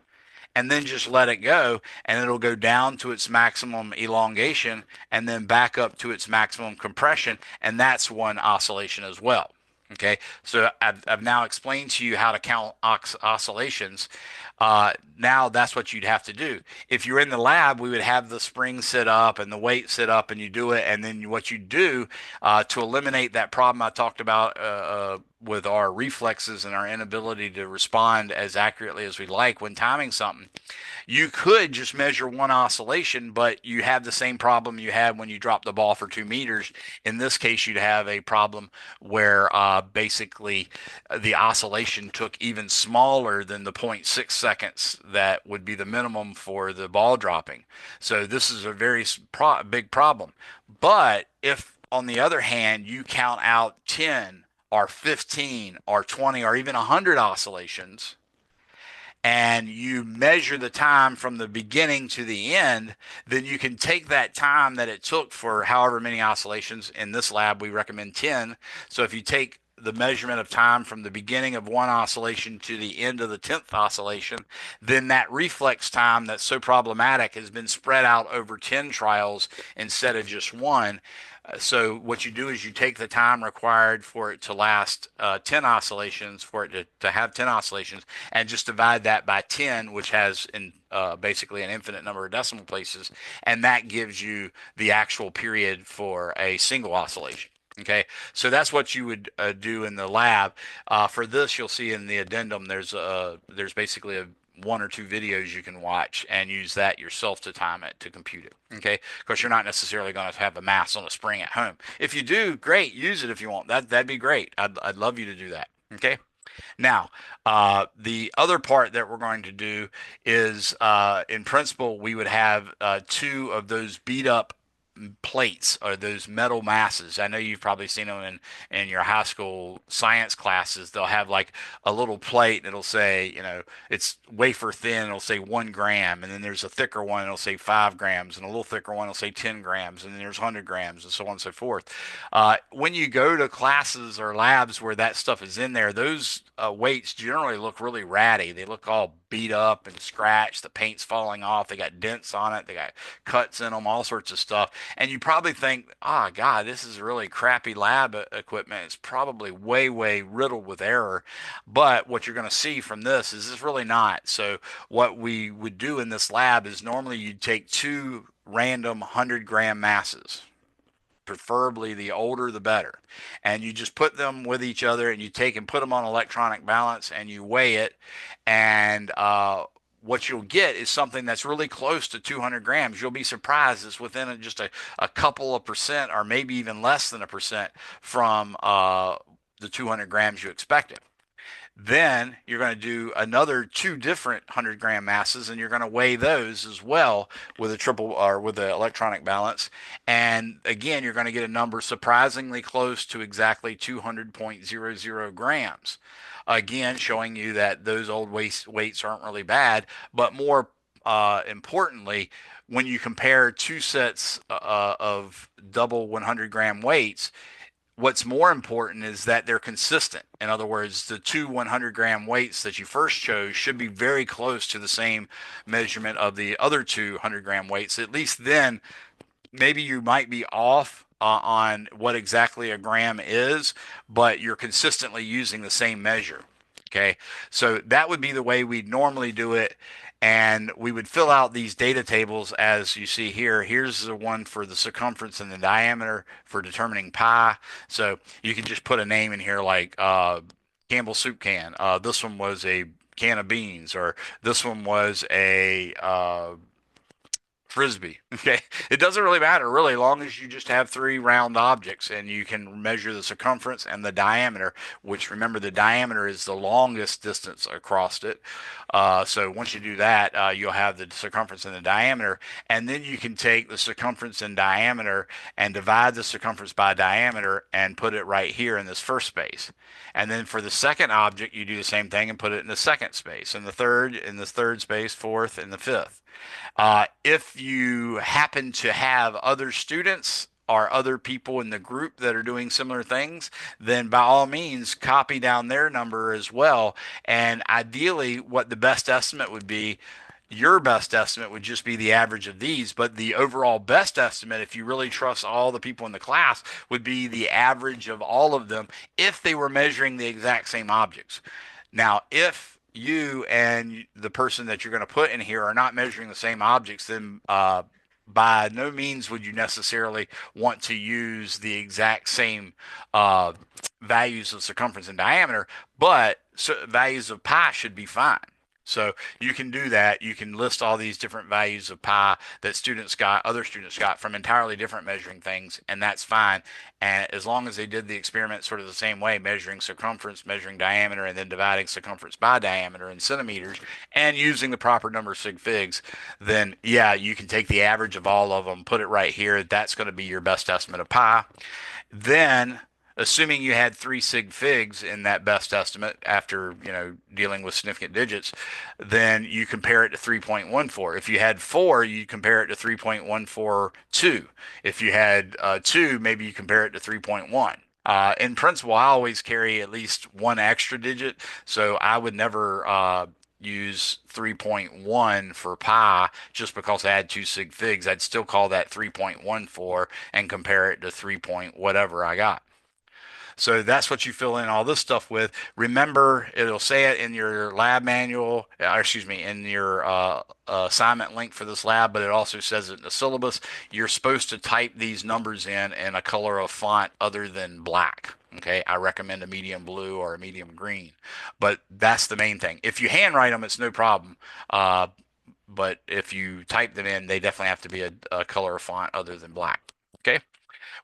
and then just let it go, and it'll go down to its maximum elongation and then back up to its maximum compression, and that's one oscillation as well. Okay, so I've now explained to you how to count oscillations. Now that's what you'd have to do. If you're in the lab, we would have the spring sit up and the weight sit up, and you do it. And then what you do to eliminate that problem I talked about with our reflexes and our inability to respond as accurately as we like when timing something, you could just measure one oscillation, but you have the same problem you had when you dropped the ball for 2 meters. In this case, you'd have a problem where basically the oscillation took even smaller than the 0.6 seconds that would be the minimum for the ball dropping. So this is a very big problem. But if, on the other hand, you count out 10 or 15 or 20 or even 100 oscillations, and you measure the time from the beginning to the end, then you can take that time that it took for however many oscillations. In this lab, we recommend 10. So if you take the measurement of time from the beginning of one oscillation to the end of the 10th oscillation, then that reflex time that's so problematic has been spread out over 10 trials instead of just one. So what you do is you take the time required for it to last 10 oscillations, for it to have 10 oscillations, and just divide that by 10, which has basically an infinite number of decimal places, and that gives you the actual period for a single oscillation. Okay, so that's what you would do in the lab. For this, you'll see in the addendum, there's basically one or two videos you can watch and use that yourself to time it to compute it. Okay, because you're not necessarily going to have a mass on a spring at home. If you do, great, use it if you want. That'd be great. I'd love you to do that. Okay. Now, the other part that we're going to do is, in principle, we would have two of those beat up plates or those metal masses. I know you've probably seen them in your high school science classes. They'll have like a little plate and it'll say, it's wafer thin. It'll say 1 gram. And then there's a thicker one. It'll say 5 grams. And a little thicker one will say 10 grams. And then there's 100 grams and so on and so forth. When you go to classes or labs where that stuff is in there, those weights generally look really ratty. They look all beat up and scratched. The paint's falling off. They got dents on it. They got cuts in them, all sorts of stuff. And you probably think, oh, God, this is really crappy lab equipment. It's probably way, way riddled with error. But what you're going to see from this is it's really not. So what we would do in this lab is normally you'd take two random 100-gram masses, preferably the older the better, and you just put them with each other and you take and put them on electronic balance and you weigh it, and what you'll get is something that's really close to 200 grams. You'll be surprised it's within just a couple of percent or maybe even less than a percent from the 200 grams you expected. Then you're going to do another two different 100-gram masses, and you're going to weigh those as well with a triple or with the electronic balance. And again, you're going to get a number surprisingly close to exactly 200.00 grams. Again, showing you that those old weights aren't really bad, but more importantly, when you compare two sets of double 100-gram weights, what's more important is that they're consistent. In other words, the two 100-gram weights that you first chose should be very close to the same measurement of the other two 100-gram weights. At least then, maybe you might be off on what exactly a gram is, but you're consistently using the same measure. Okay, so that would be the way we'd normally do it. And we would fill out these data tables as you see here. Here's the one for the circumference and the diameter for determining pi. So you can just put a name in here like Campbell soup can. This one was a can of beans, or this one was a frisbee. Okay, it doesn't really matter really, long as you just have three round objects and you can measure the circumference and the diameter. Which, remember, the diameter is the longest distance across it. So once you do that, you'll have the circumference and the diameter, and then you can take the circumference and diameter and divide the circumference by diameter and put it right here in this first space. And then for the second object, you do the same thing and put it in the second space, and the third in the third space, fourth, and the fifth. If you happen to have other students or other people in the group that are doing similar things, then by all means copy down their number as well. And ideally, what the best estimate would be, your best estimate would just be the average of these, but the overall best estimate, if you really trust all the people in the class, would be the average of all of them if they were measuring the exact same objects. Now, if you and the person that you're going to put in here are not measuring the same objects, then by no means would you necessarily want to use the exact same values of circumference and diameter, but values of pi should be fine. So you can do that. You can list all these different values of pi that other students got from entirely different measuring things, and that's fine. And as long as they did the experiment sort of the same way, measuring circumference, measuring diameter, and then dividing circumference by diameter in centimeters, and using the proper number of sig figs, then yeah, you can take the average of all of them, put it right here. That's going to be your best estimate of pi. Then, assuming you had 3 sig figs in that best estimate after, dealing with significant digits, then you compare it to 3.14. If you had 4, you compare it to 3.142. If you had 2, maybe you compare it to 3.1. In principle, I always carry at least one extra digit, so I would never use 3.1 for pi just because I had 2 sig figs. I'd still call that 3.14 and compare it to 3 point whatever I got. So that's what you fill in all this stuff with. Remember, it'll say it in your lab manual, or excuse me, in your assignment link for this lab, but it also says it in the syllabus. You're supposed to type these numbers in a color of font other than black. Okay, I recommend a medium blue or a medium green, but that's the main thing. If you handwrite them, it's no problem. Uh, but if you type them in, they definitely have to be a color of font other than black. Okay.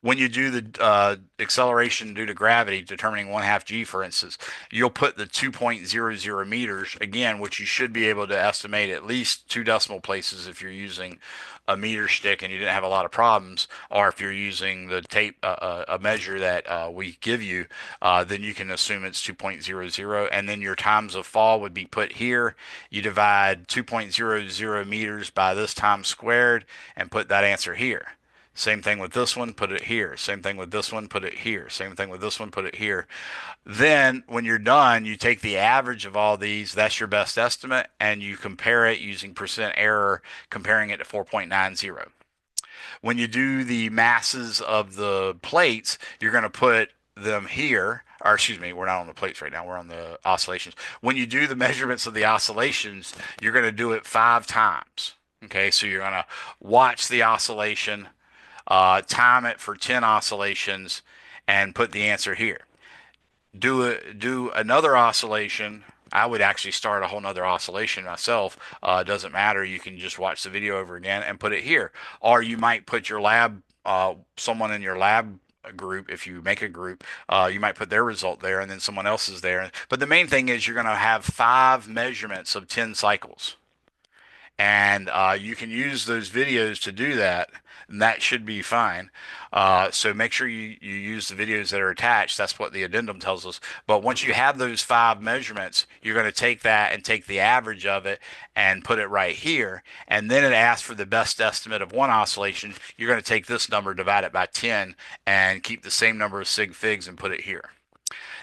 When you do the acceleration due to gravity, determining 1/2 g, for instance, you'll put the 2.00 meters again, which you should be able to estimate at least two decimal places if you're using a meter stick and you didn't have a lot of problems, or if you're using the tape, a measure that we give you, then you can assume it's 2.00, and then your times of fall would be put here. You divide 2.00 meters by this time squared and put that answer here. Same thing with this one, put it here. Same thing with this one, put it here. Same thing with this one, put it here. Then when you're done, you take the average of all these, that's your best estimate, and you compare it using percent error, comparing it to 4.90. When you do the masses of the plates, you're going to put them here, or excuse me, we're not on the plates right now, we're on the oscillations. When you do the measurements of the oscillations, you're going to do it 5 times. Okay, so you're going to watch the oscillation, time it for 10 oscillations, and put the answer here. Do another oscillation. I would actually start a whole nother oscillation myself. Doesn't matter. You can just watch the video over again and put it here. Or you might put your lab, someone in your lab group, if you make a group, you might put their result there and then someone else is there. But the main thing is you're going to have 5 measurements of 10 cycles. And you can use those videos to do that, and that should be fine. So make sure you use the videos that are attached. That's what the addendum tells us. But once you have those 5 measurements, you're going to take that and take the average of it and put it right here. And then it asks for the best estimate of one oscillation. You're going to take this number, divide it by 10, and keep the same number of sig figs and put it here.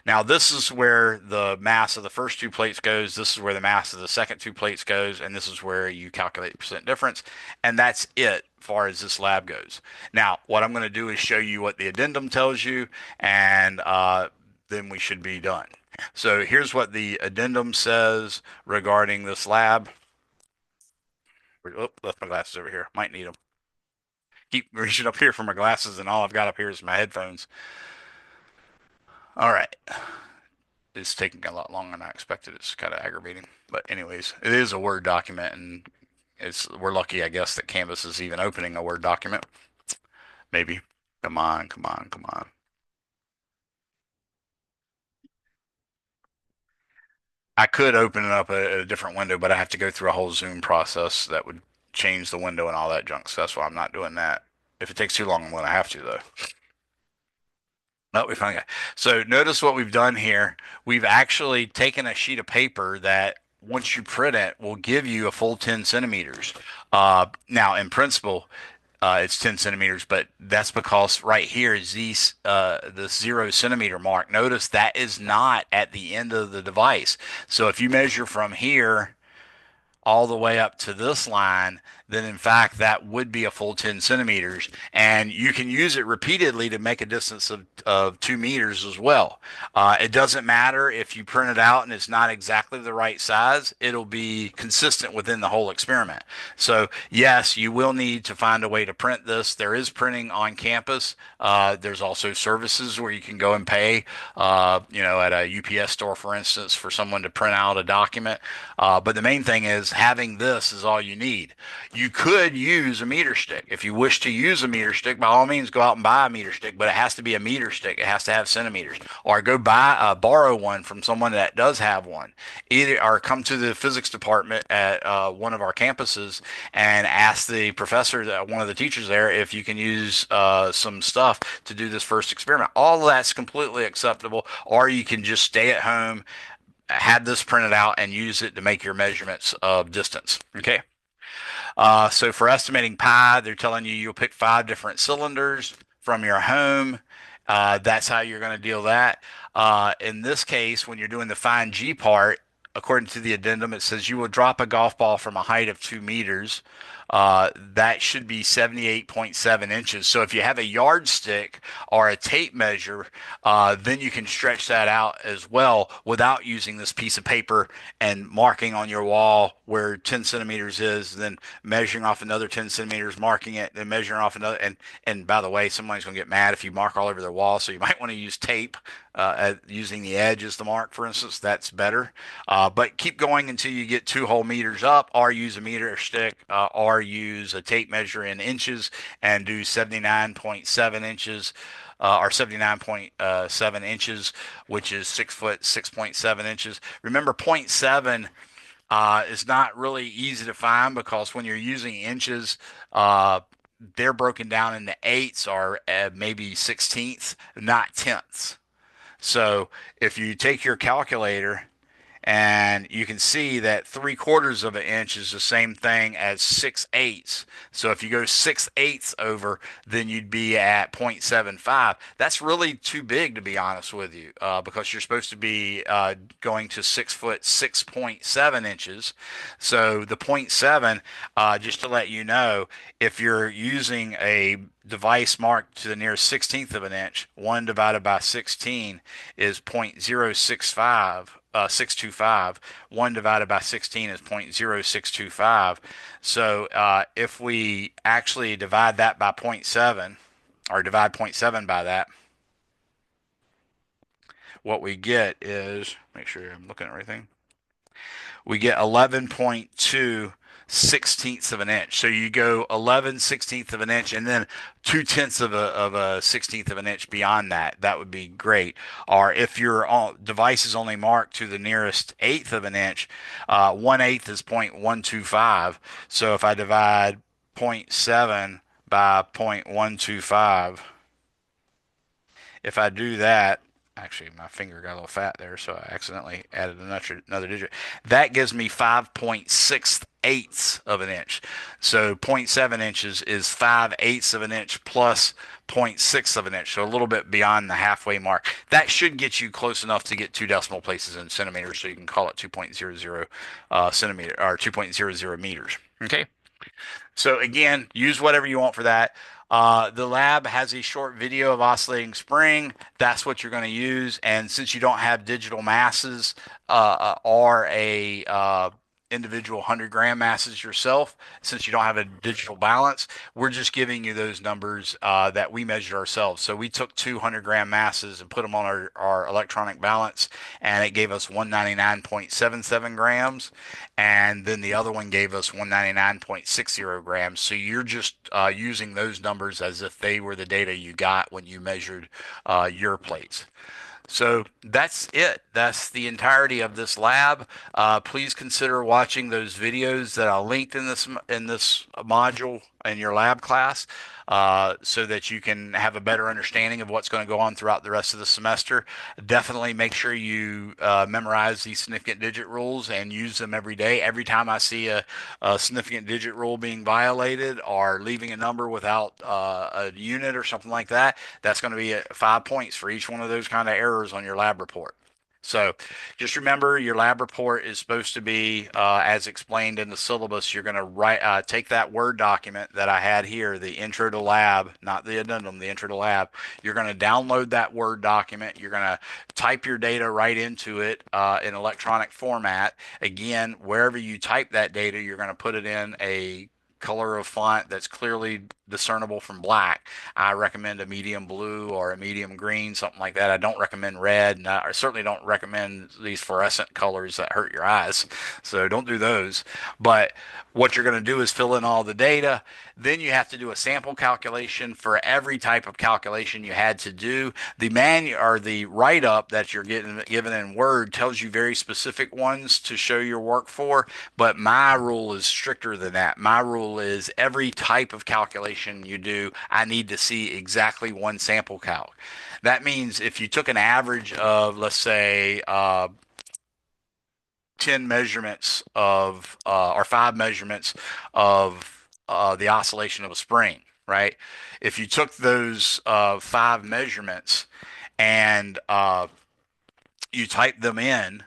Now, this is where the mass of the first two plates goes. This is where the mass of the second two plates goes. And this is where you calculate the percent difference. And that's it as far as this lab goes. Now, what I'm going to do is show you what the addendum tells you, and then we should be done. So here's what the addendum says regarding this lab. Oh, left my glasses over here. Might need them. Keep reaching up here for my glasses, and all I've got up here is my headphones. All right. It's taking a lot longer than I expected. It's kind of aggravating. But anyways, it is a Word document, and we're lucky, I guess, that Canvas is even opening a Word document. Maybe. Come on, come on, come on. I could open it up a different window, but I have to go through a whole Zoom process that would change the window and all that junk. So that's why I'm not doing that. If it takes too long, I'm going to have to, though. No, we finally got. So notice what we've done here. We've actually taken a sheet of paper that once you print it will give you a full 10 centimeters. Now, in principle, it's 10 centimeters, but that's because right here is the 0 centimeter mark. Notice that is not at the end of the device. So if you measure from here all the way up to this line, then in fact that would be a full 10 centimeters. And you can use it repeatedly to make a distance of 2 meters as well. It doesn't matter if you print it out and it's not exactly the right size, it'll be consistent within the whole experiment. So yes, you will need to find a way to print this. There is printing on campus. There's also services where you can go and pay, at a UPS store, for instance, for someone to print out a document. But the main thing is having this is all you need. You could use a meter stick. If you wish to use a meter stick, by all means, go out and buy a meter stick, but it has to be a meter stick. It has to have centimeters. Or go borrow one from someone that does have one. Or come to the physics department at one of our campuses and ask the professor, one of the teachers there, if you can use some stuff to do this first experiment. All of that's completely acceptable. Or you can just stay at home, have this printed out, and use it to make your measurements of distance. Okay. So for estimating pi, they're telling you you'll pick 5 different cylinders from your home. That's how you're going to deal that. In this case, when you're doing the find G part, according to the addendum, it says you will drop a golf ball from a height of 2 meters. that should be 78.7 inches. So if you have a yardstick or a tape measure, then you can stretch that out as well without using this piece of paper and marking on your wall where 10 centimeters is, then measuring off another 10 centimeters, marking it, then measuring off another. And by the way, somebody's going to get mad if you mark all over their wall. So you might want to use tape, using the edge as the mark, for instance. That's better. But keep going until you get 2 whole meters up, or use a meter stick, or use a tape measure in inches and do 79.7 inches. Or 79.7 inches, which is 6 foot, 6.7 inches. Remember, point 0.7 is not really easy to find because when you're using inches, uh, they're broken down into eighths or maybe sixteenths, not tenths. So if you take your calculator, and you can see that 3/4 of an inch is the same thing as 6/8. So if you go 6/8 over, then you'd be at 0.75. That's really too big, to be honest with you, because you're supposed to be going to 6 foot 6.7 inches. So the point 0.7, just to let you know, if you're using a device marked to the nearest 16th of an inch, 1 divided by 16 is 0.065. 625. 1 divided by 16 is 0.0625. So if we actually divide that by zero point 0.7, or divide zero point 0.7 by that, what we get is, make sure I'm looking at everything, we get 11.2 sixteenths of an inch. So you go 11 sixteenths of an inch and then 2/10 of a sixteenth of an inch beyond that. That would be great. Or if your device is only marked to the nearest eighth of an inch, 1/8 is 0.125. So if I divide zero point 0.7 by 0.125, if I do that, actually my finger got a little fat there, so I accidentally added another digit. That gives me 5.68 of an inch. So zero point 0.7 inches is 5/8 of an inch plus zero point 0.6 of an inch, so a little bit beyond the halfway mark. That should get you close enough to get 2 decimal places in centimeters, so you can call it 2.00 centimeter or 2.00 meters. Okay. So again, use whatever you want for that. The lab has a short video of oscillating spring. That's what you're going to use. And since you don't have digital masses or a individual 100-gram masses yourself, since you don't have a digital balance, we're just giving you those numbers that we measured ourselves. So we took 200-gram masses and put them on our electronic balance, and it gave us 199.77 grams. And then the other one gave us 199.60 grams. So you're just using those numbers as if they were the data you got when you measured your plates. So that's it. That's the entirety of this lab. Please consider watching those videos that I linked in this module in your lab class, so that you can have a better understanding of what's going to go on throughout the rest of the semester. Definitely make sure you memorize these significant digit rules and use them every day. Every time I see a significant digit rule being violated or leaving a number without a unit or something like that, that's going to be 5 points for each one of those kind of errors on your lab report. So just remember, your lab report is supposed to be, as explained in the syllabus. You're going to take that Word document that I had here, the intro to lab, not the addendum, the intro to lab. You're going to download that Word document. You're going to type your data right into it in electronic format. Again, wherever you type that data, you're going to put it in a color of font that's clearly discernible from black. I recommend a medium blue or a medium green, something like that. I don't recommend red, and I certainly don't recommend these fluorescent colors that hurt your eyes. So don't do those. But what you're going to do is fill in all the data. Then you have to do a sample calculation for every type of calculation you had to do. The manual or the write-up that you're getting given in Word tells you very specific ones to show your work for, but my rule is stricter than that. My rule is every type of calculation you do, I need to see exactly one sample calc. That means if you took an average of, let's say, 10 measurements of, or 5 measurements of the oscillation of a spring, right? If you took those 5 measurements and you typed them in,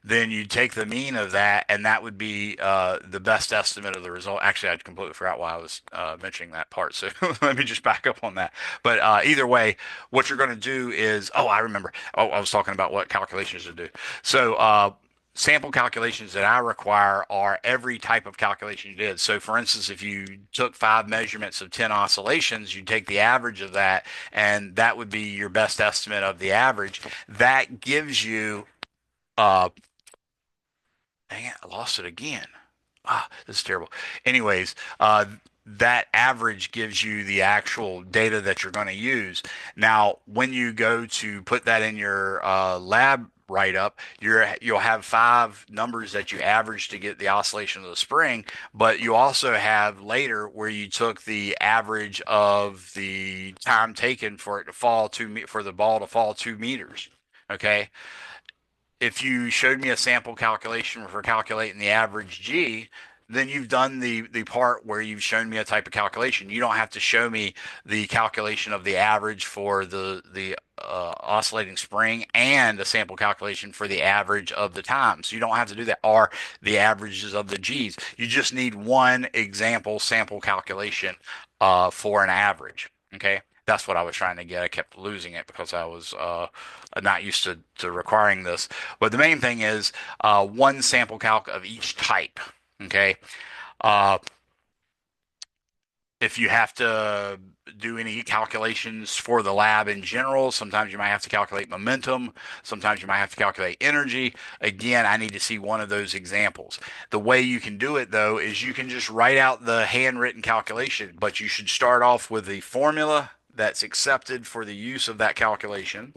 then you take the mean of that, and that would be the best estimate of the result. Actually, I completely forgot why I was mentioning that part. So let me just back up on that. But either way, what you're going to do is, oh, I remember. Oh, I was talking about what calculations to do. So sample calculations that I require are every type of calculation you did. So, for instance, if you took 5 measurements of 10 oscillations, you take the average of that, and that would be your best estimate of the average. That gives you, uh, dang it, I lost it again. Ah, this is terrible. Anyways, that average gives you the actual data that you're going to use. Now, when you go to put that in your lab write-up, you'll have 5 numbers that you average to get the oscillation of the spring, but you also have later where you took the average of the time taken for it to fall for the ball to fall 2 meters. Okay, if you showed me a sample calculation for calculating the average G, then you've done the part where you've shown me a type of calculation. You don't have to show me the calculation of the average for the oscillating spring and a sample calculation for the average of the times. You don't have to do that, or the averages of the G's. You just need one example sample calculation for an average. Okay, that's what I was trying to get. I kept losing it because I was not used to requiring this. But the main thing is one sample calc of each type. Okay. Uh, if you have to do any calculations for the lab in general, sometimes you might have to calculate momentum. Sometimes you might have to calculate energy. Again, I need to see one of those examples. The way you can do it, though, is you can just write out the handwritten calculation, but you should start off with the formula that's accepted for the use of that calculation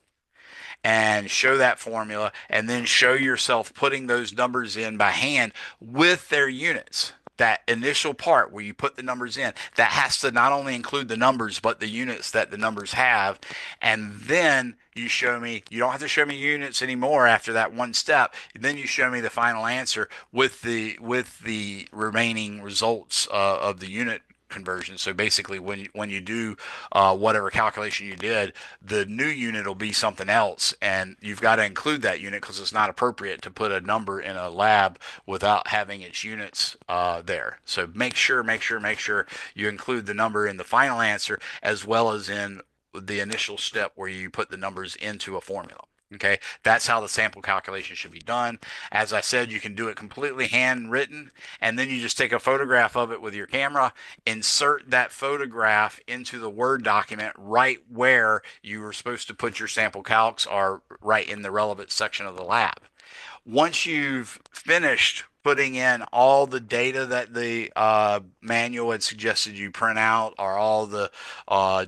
and show that formula, and then show yourself putting those numbers in by hand with their units. That initial part where you put the numbers in, that has to not only include the numbers, but the units that the numbers have. And then you show me, you don't have to show me units anymore after that one step. Then you show me the final answer with the remaining results of the unit conversion. So basically, when you do whatever calculation you did, the new unit will be something else, and you've got to include that unit because it's not appropriate to put a number in a lab without having its units there. So make sure you include the number in the final answer as well as in the initial step where you put the numbers into a formula. Okay, that's how the sample calculation should be done. As I said, you can do it completely handwritten, and then you just take a photograph of it with your camera, insert that photograph into the Word document right where you were supposed to put your sample calcs, or right in the relevant section of the lab. Once you've finished putting in all the data that the manual had suggested you print out, or all the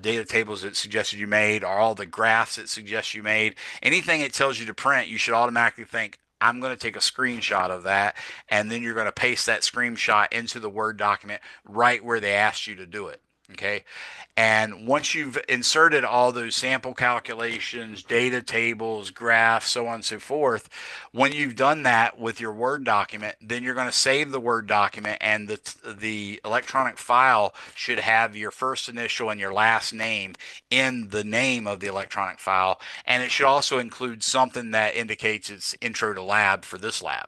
data tables it suggested you made, or all the graphs it suggests you made, anything it tells you to print, you should automatically think, I'm going to take a screenshot of that, and then you're going to paste that screenshot into the Word document right where they asked you to do it. Okay. And once you've inserted all those sample calculations, data tables, graphs, so on and so forth, when you've done that with your Word document, then you're going to save the Word document, and the electronic file should have your first initial and your last name in the name of the electronic file. And it should also include something that indicates it's intro to lab for this lab.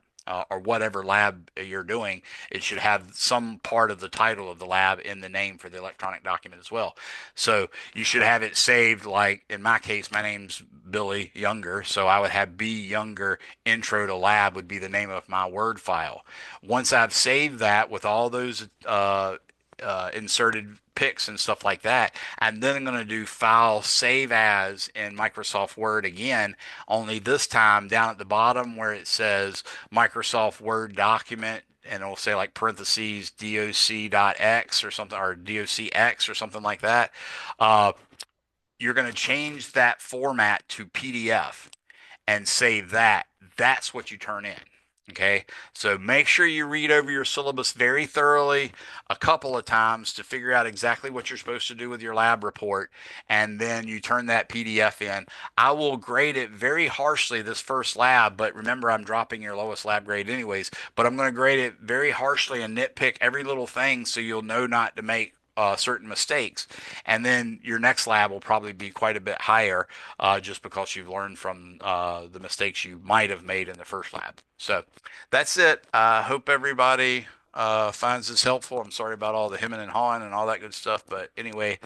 Or whatever lab you're doing, it should have some part of the title of the lab in the name for the electronic document as well. So you should have it saved, like in my case, my name's Billy Younger, so I would have B Younger Intro to Lab would be the name of my Word file. Once I've saved that with all those inserted pics and stuff like that, I'm then going to do File Save As in Microsoft Word again, only this time down at the bottom where it says Microsoft Word document, and it'll say like parentheses doc.x or something, or docx or something like that. Uh, you're going to change that format to PDF and save that. That's what you turn in. Okay, so make sure you read over your syllabus very thoroughly a couple of times to figure out exactly what you're supposed to do with your lab report, and then you turn that PDF in. I will grade it very harshly this first lab, but remember, I'm dropping your lowest lab grade anyways, but I'm going to grade it very harshly and nitpick every little thing so you'll know not to make certain mistakes, and then your next lab will probably be quite a bit higher, just because you've learned from the mistakes you might have made in the first lab. So that's it. I hope everybody finds this helpful. I'm sorry about all the hemming and hawing and all that good stuff, but anyway,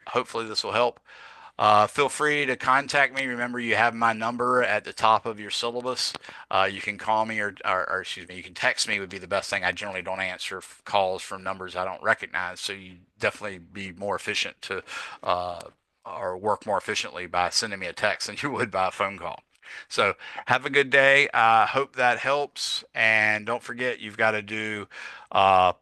hopefully this will help. Feel free to contact me. Remember, you have my number at the top of your syllabus. You can call me or excuse me, you can text me would be the best thing. I generally don't answer calls from numbers I don't recognize, so you definitely be more efficient to uh, or work more efficiently by sending me a text than you would by a phone call. So have a good day. I hope that helps. And don't forget, you've got to do uh,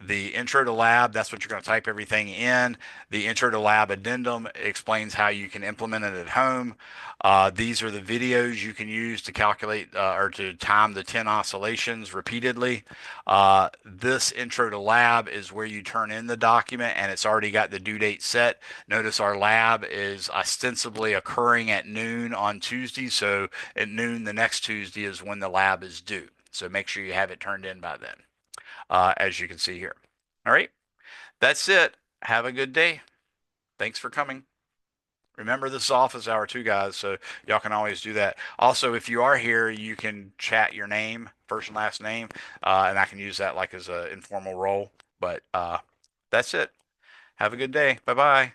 the intro to lab, that's what you're going to type everything in. The intro to lab addendum explains how you can implement it at home. These are the videos you can use to calculate or to time the 10 oscillations repeatedly. This intro to lab is where you turn in the document, and it's already got the due date set. Notice our lab is ostensibly occurring at noon on Tuesday, so at noon the next Tuesday is when the lab is due. So make sure you have it turned in by then, as you can see here. All right, that's it. Have a good day. Thanks for coming. Remember, this is office hour too, guys, so y'all can always do that. Also, if you are here, you can chat your name, first and last name, and I can use that like as an informal role. But that's it. Have a good day. Bye bye.